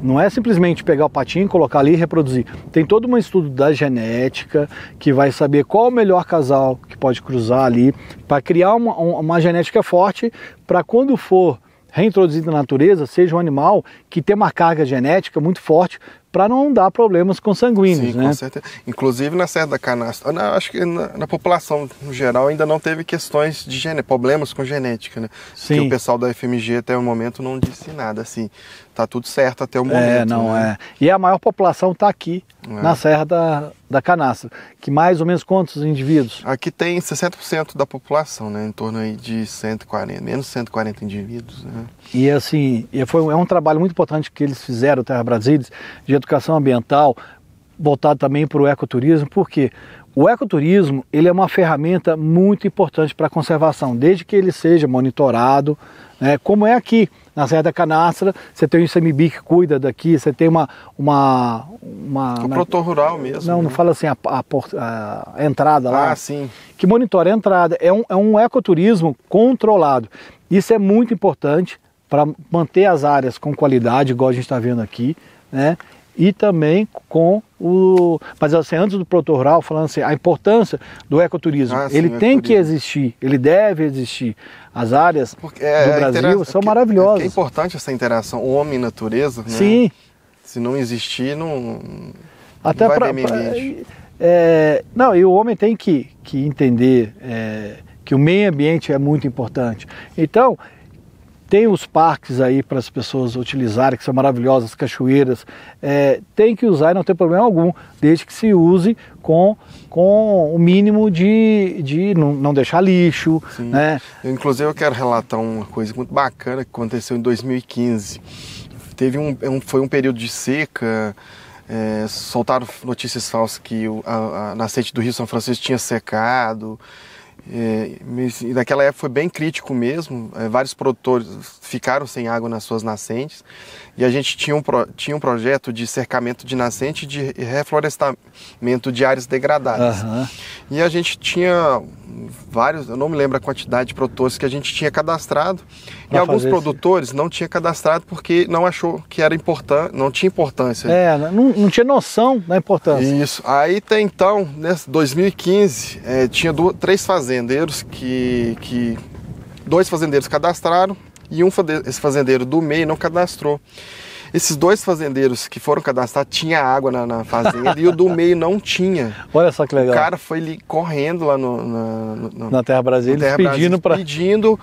não é simplesmente pegar o patinho, colocar ali e reproduzir. Tem todo um estudo da genética que vai saber qual o melhor casal que pode cruzar ali para criar uma genética forte para quando for reintroduzido na natureza, seja um animal que tem uma carga genética muito forte para não dar problemas consanguíneos. Sim, né? Com certeza. Inclusive na Serra da Canastra, acho que na população no geral ainda não teve questões de problemas com genética, né? Sim. Porque o pessoal da FMG até o momento não disse nada, assim, tá tudo certo até o momento. E a maior população está aqui, na Serra da Canastra, que mais ou menos quantos indivíduos? Aqui tem 60% da população, né? Em torno aí de 140, menos 140 indivíduos, né? E assim, é um trabalho muito importante que eles fizeram, Terra Brasília, de educação ambiental, voltado também para o ecoturismo, porque o ecoturismo ele é uma ferramenta muito importante para a conservação, desde que ele seja monitorado, né, como é aqui na Serra da Canastra, você tem o ICMBio que cuida daqui, você tem uma o produtor rural mesmo. Não fala assim, a entrada lá. Sim. Que monitora a entrada. É um ecoturismo controlado. Isso é muito importante para manter as áreas com qualidade, igual a gente está vendo aqui, né? E também com mas assim, antes do produtor rural, falando assim, a importância do ecoturismo, ele tem que existir, ele deve existir. As áreas do Brasil são maravilhosas. É importante essa interação homem-natureza, né? Sim. Se não existir, não até vai ver meio ambiente. E o homem tem que entender que o meio ambiente é muito importante. Então, tem os parques aí para as pessoas utilizarem, que são maravilhosas, cachoeiras. Tem que usar e não tem problema algum, desde que se use com o mínimo de não deixar lixo. Sim. Né? Inclusive eu quero relatar uma coisa muito bacana que aconteceu em 2015. Foi um período de seca soltaram notícias falsas que a nascente do Rio São Francisco tinha secado. E naquela época foi bem crítico mesmo, vários produtores ficaram sem água nas suas nascentes e a gente tinha um projeto de cercamento de nascente e de reflorestamento de áreas degradadas. E a gente tinha vários, eu não me lembro a quantidade de produtores que a gente tinha cadastrado e alguns produtores não tinha cadastrado porque não achou que era importante, não tinha importância. Não tinha noção da importância. Isso. Aí até então, né, 2015, tinha 3 fazendeiros dois fazendeiros cadastraram e esse fazendeiro do meio não cadastrou. Esses 2 fazendeiros que foram cadastrados tinha água na fazenda e o do meio não tinha. Olha só que legal. O cara foi ali correndo lá na Terra Brasília pedindo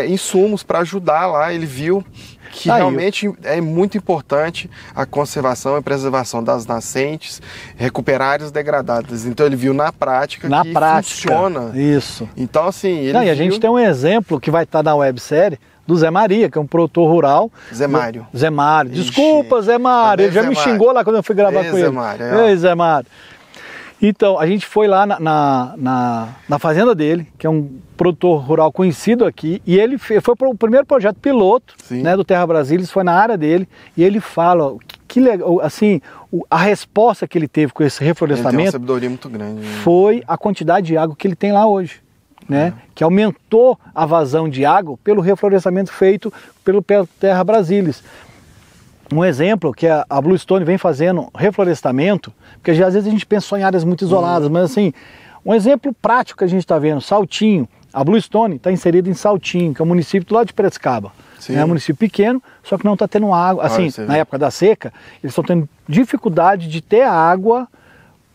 insumos para ajudar lá. Ele viu que realmente é muito importante a conservação e preservação das nascentes, recuperar áreas degradadas. Então ele viu na prática que funciona. Isso. Então assim... E a gente tem um exemplo que vai estar na websérie do Zé Maria, que é um produtor rural. Zé Mário. Zé Mário. Desculpa, Zé Mário. Ele já me xingou lá quando eu fui gravar com ele. Ei, Zé Mário. Então, a gente foi lá na fazenda dele, que é um produtor rural conhecido aqui, e ele foi o primeiro projeto piloto, né, do Terra Brasília, foi na área dele, e ele fala que legal, assim, a resposta que ele teve com esse reflorestamento, ele tem uma sabedoria muito grande, né? Foi a quantidade de água que ele tem lá hoje. Né, que aumentou a vazão de água pelo reflorestamento feito pelo Terra Brasilis. Um exemplo que a Bluestone vem fazendo reflorestamento, porque às vezes a gente pensa só em áreas muito isoladas, mas assim, um exemplo prático que a gente está vendo, Saltinho, a Bluestone está inserida em Saltinho, que é um município do lado de Piracicaba. É um município pequeno, só que não está tendo água, assim, na época da seca, eles estão tendo dificuldade de ter água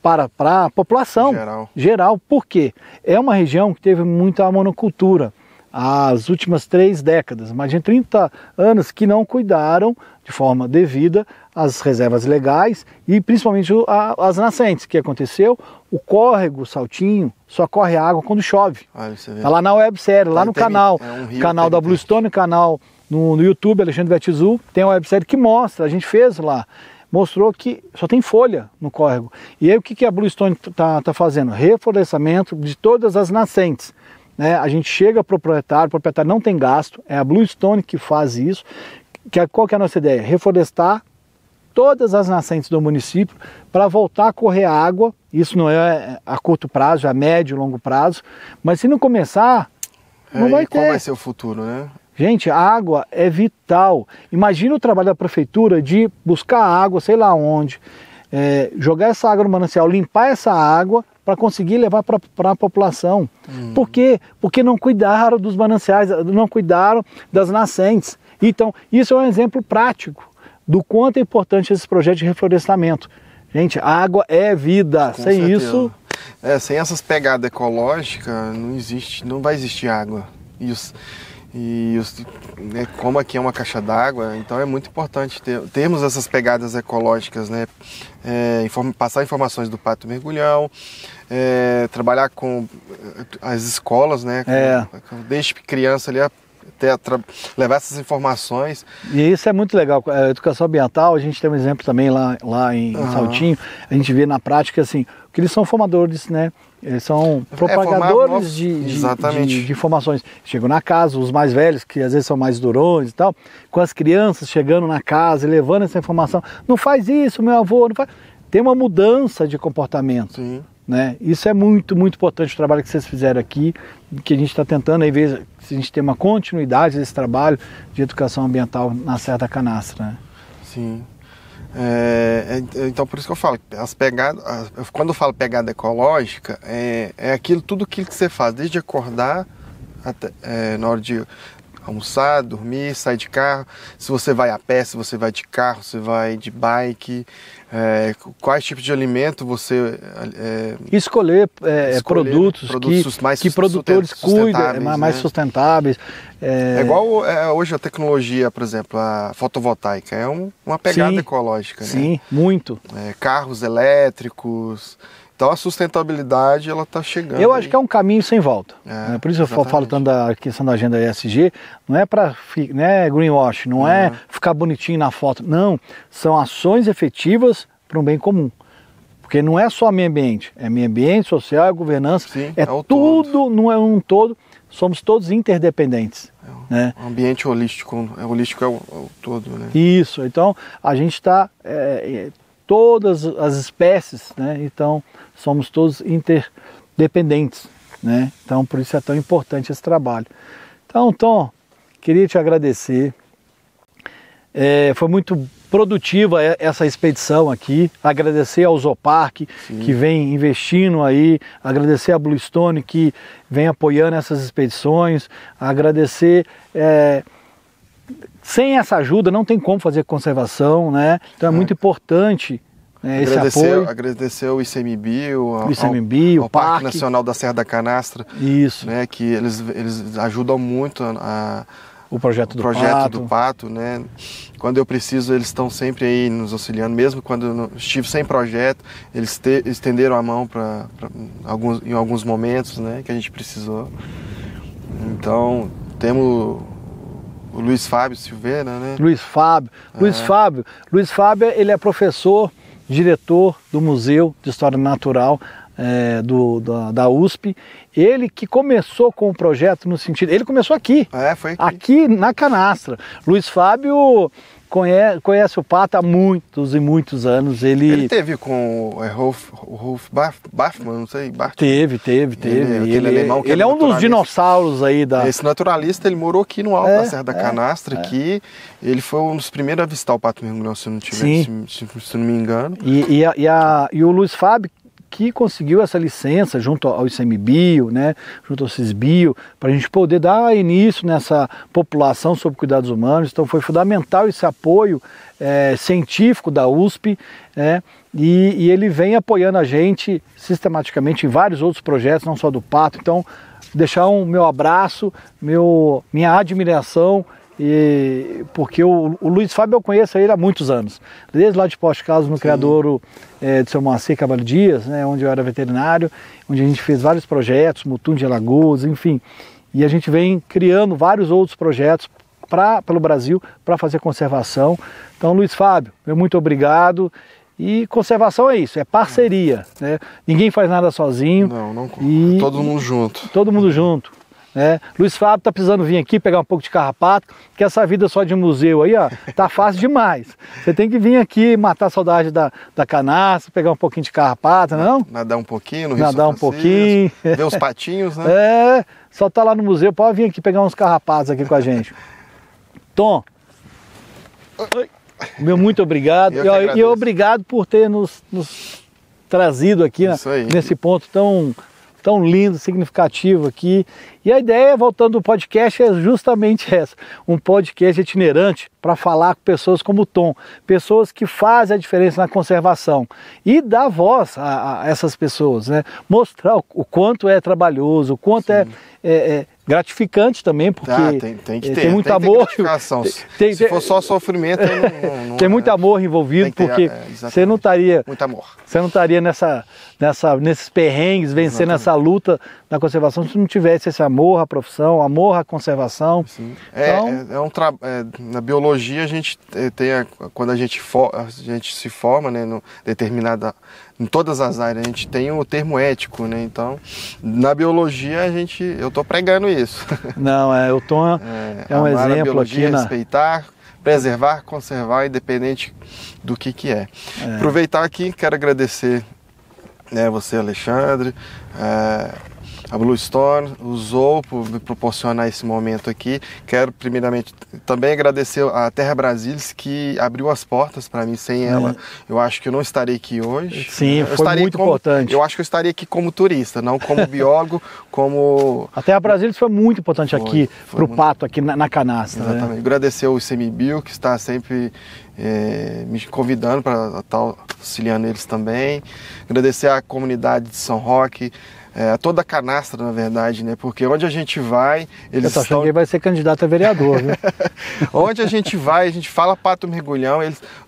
para a população geral. Por quê? É uma região que teve muita monocultura as últimas 3 décadas, mais de 30 anos que não cuidaram de forma devida as reservas legais e principalmente as nascentes. O que aconteceu? O córrego Saltinho só corre água quando chove. Está lá na websérie, lá no canal da Bluestone, canal no YouTube, Alexandre Vertizul, tem uma websérie que mostra, a gente fez lá, mostrou que só tem folha no córrego. E aí o que a Bluestone está fazendo? Reflorestamento de todas as nascentes. Né? A gente chega para o proprietário não tem gasto, é a Bluestone que faz isso. Qual que é a nossa ideia? Reflorestar todas as nascentes do município para voltar a correr água. Isso não é a curto prazo, é a médio e longo prazo. Mas se não começar, não vai ter. Qual vai ser o futuro, né? Gente, a água é vital. Imagina o trabalho da prefeitura de buscar água, sei lá onde, jogar essa água no manancial, limpar essa água para conseguir levar para a população. Por quê? Porque não cuidaram dos mananciais, não cuidaram das nascentes. Então, isso é um exemplo prático do quanto é importante esse projeto de reflorestamento. Gente, a água é vida. Com sem certeza. Isso... sem essas pegadas ecológicas, não vai existir água. Como aqui é uma caixa d'água, então é muito importante termos essas pegadas ecológicas, né? Passar informações do Pato Mergulhão, trabalhar com as escolas, né? Desde criança ali levar essas informações. E isso é muito legal. A educação ambiental, a gente tem um exemplo também lá em Saltinho, a gente vê na prática assim, que eles são formadores, né? Eles são propagadores de informações. Chegam na casa, os mais velhos, que às vezes são mais durões e tal, com as crianças chegando na casa e levando essa informação. Não faz isso, meu avô, não faz. Tem uma mudança de comportamento. Sim. Né? Isso é muito, muito importante, o trabalho que vocês fizeram aqui, que a gente está tentando aí ver se a gente tem uma continuidade desse trabalho de educação ambiental na Serra da Canastra. Né? Sim. Então por isso que eu falo, quando eu falo pegada ecológica, tudo aquilo que você faz, desde acordar até na hora de almoçar, dormir, sair de carro, se você vai a pé, se você vai de carro, se vai de bike, quais tipos de alimento você... Escolher produtos mais que produtores cuidam, mais sustentáveis. É igual hoje a tecnologia, por exemplo, a fotovoltaica, é uma pegada ecológica. Sim, né? Muito. Carros elétricos... Então a sustentabilidade ela está chegando. Eu acho que é um caminho sem volta. Por isso exatamente. Eu falo tanto da questão da agenda ESG, não é para greenwash, não é ficar bonitinho na foto. Não, são ações efetivas para um bem comum. Porque não é só meio ambiente, é meio ambiente, social, é governança, Sim, é tudo, todo. Não é um todo, somos todos interdependentes. Né? Um ambiente holístico, holístico é o todo. Né? Isso, então a gente está, todas as espécies, né? Então somos todos interdependentes. Né? Então por isso é tão importante esse trabalho. Então, Tom, queria te agradecer, foi muito produtiva essa expedição aqui, agradecer ao Zoopark que vem investindo aí, agradecer a Bluestone que vem apoiando essas expedições, agradecer, sem essa ajuda não tem como fazer conservação, né? Então é muito importante esse apoio. Agradecer ao ICMBio, ao Parque Nacional da Serra da Canastra, isso. Né, que eles ajudam muito o projeto do Pato, né? Quando eu preciso, eles estão sempre aí nos auxiliando, mesmo quando eu estive sem projeto, eles estenderam a mão em alguns momentos, né, que a gente precisou. Então, temos o Luiz Fábio Silveira, né? Luiz Fábio, ele é professor, diretor do Museu de História Natural da USP. Ele que começou com o projeto no sentido... Ele começou aqui. Foi aqui na Canastra. Luiz Fábio conhece o Pato há muitos e muitos anos. Ele teve com o Rolf Bachmann, não sei. Teve. Ele é um dos dinossauros aí da... Esse naturalista, ele morou aqui no alto da Serra da Canastra, aqui. Ele foi um dos primeiros a avistar o pato mergulhão, se não me engano. E o Luiz Fábio, que conseguiu essa licença junto ao ICMBio, né, junto ao CISBio, para a gente poder dar início nessa população sobre cuidados humanos. Então foi fundamental esse apoio científico da USP, e ele vem apoiando a gente sistematicamente em vários outros projetos, não só do Pato. Então deixar meu abraço, minha admiração, porque o Luiz Fábio eu conheço ele há muitos anos, desde lá de Poste Caldas, no criadouro de seu Moacir Cavalho Dias, né, onde eu era veterinário, onde a gente fez vários projetos, Mutum de Alagoas, enfim, e a gente vem criando vários outros projetos pelo Brasil para fazer conservação. Então, Luiz Fábio, muito obrigado. E conservação é isso, é parceria, né? Ninguém faz nada sozinho. Todo mundo junto. Todo mundo junto. Luiz Fábio está precisando vir aqui pegar um pouco de carrapato, que essa vida só de museu aí, ó, tá fácil demais. Você tem que vir aqui matar a saudade da canastra, pegar um pouquinho de carrapato, não? Nadar um pouquinho no Rio Nadar um pouquinho. Ver os patinhos, né? Só tá lá no museu, pode vir aqui pegar uns carrapatos aqui com a gente. Tom, muito obrigado. E obrigado por ter nos trazido aqui nesse ponto tão lindo, significativo aqui. E a ideia, voltando do podcast, é justamente essa, um podcast itinerante para falar com pessoas como o Tom, pessoas que fazem a diferença na conservação e dar voz a essas pessoas, né? Mostrar o quanto é trabalhoso, o quanto é gratificante também, porque tem muito amor. Se for só sofrimento, não tem muito amor envolvido, porque você não estaria nesses perrengues, vencendo essa luta na conservação, se não tivesse esse amor à profissão, amor à conservação. Na biologia a gente quando a gente se forma, né, em todas as áreas, a gente tem o termo ético, né? Então, na biologia eu estou pregando isso. Não, o Tom é um exemplo biologia, aqui. Respeitar, preservar, conservar, independente do que é. Aproveitar aqui, quero agradecer, né, você, Alexandre, a Bluestone, o Zoo por me proporcionar esse momento aqui. Quero primeiramente também agradecer a Terra Brasilis, que abriu as portas para mim. Sem ela, eu acho que eu não estaria aqui hoje. Sim, foi muito importante. Eu acho que eu estaria aqui como turista, não como biólogo, como... A Terra Brasilis foi muito importante aqui para o pato, aqui na canastra. Exatamente. Né? Agradecer ao ICMBio, que está sempre me convidando para estar auxiliando eles também. Agradecer à comunidade de São Roque, toda a canastra, na verdade, né? Porque onde a gente vai, eles Eu tô achando que ele vai ser candidato a vereador, viu? Onde a gente vai, a gente fala pato mergulhão,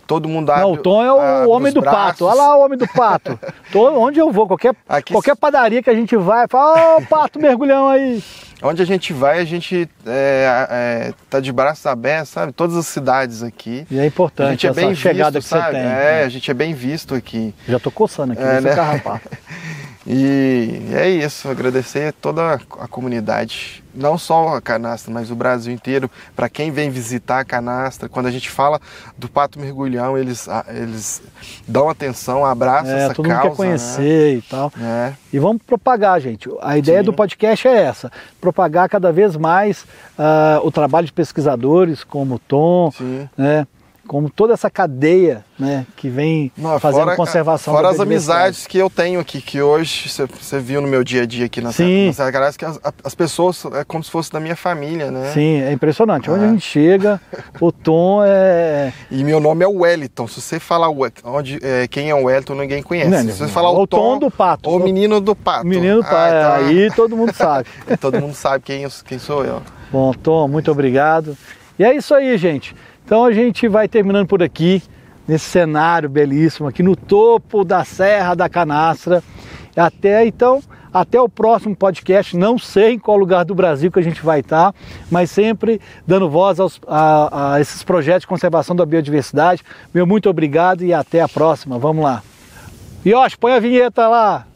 todo mundo abre. Não, o Tom é o homem do pato. Olha lá o homem do pato. Onde eu vou, qualquer padaria que a gente vai, fala, ó, pato mergulhão aí. Onde a gente vai, a gente tá de braços abertos, sabe? Todas as cidades aqui. E é importante a gente é bem chegada visto, que sabe? você tem. A gente é bem visto aqui. Já tô coçando aqui, né? carrapato. E é isso, agradecer toda a comunidade, não só a Canastra, mas o Brasil inteiro, para quem vem visitar a Canastra. Quando a gente fala do pato mergulhão, eles dão atenção, abraçam essa todo causa. Mundo quer conhecer, né? E tal. E vamos propagar, gente. A ideia do podcast é essa, propagar cada vez mais o trabalho de pesquisadores como o Tom, né? Como toda essa cadeia, né, que vem fazendo conservação da biodiversidade. Fora as amizades que eu tenho aqui, que hoje você viu no meu dia a dia aqui na Serra Canastra, que as pessoas é como se fosse da minha família, né? Sim, é impressionante. Onde a gente chega, o Tom é... E meu nome é Wellington. Se você falar quem é o Wellington, ninguém conhece. Não, se você falar o Tom do pato. O menino do pato. Menino do pato, então... aí todo mundo sabe. Todo mundo sabe quem sou eu. Bom, Tom, muito obrigado. E é isso aí, gente. Então a gente vai terminando por aqui, nesse cenário belíssimo, aqui no topo da Serra da Canastra. Até o próximo podcast, não sei em qual lugar do Brasil que a gente vai estar, mas sempre dando voz a esses projetos de conservação da biodiversidade. Meu muito obrigado e até a próxima. Vamos lá. Yoshi, põe a vinheta lá.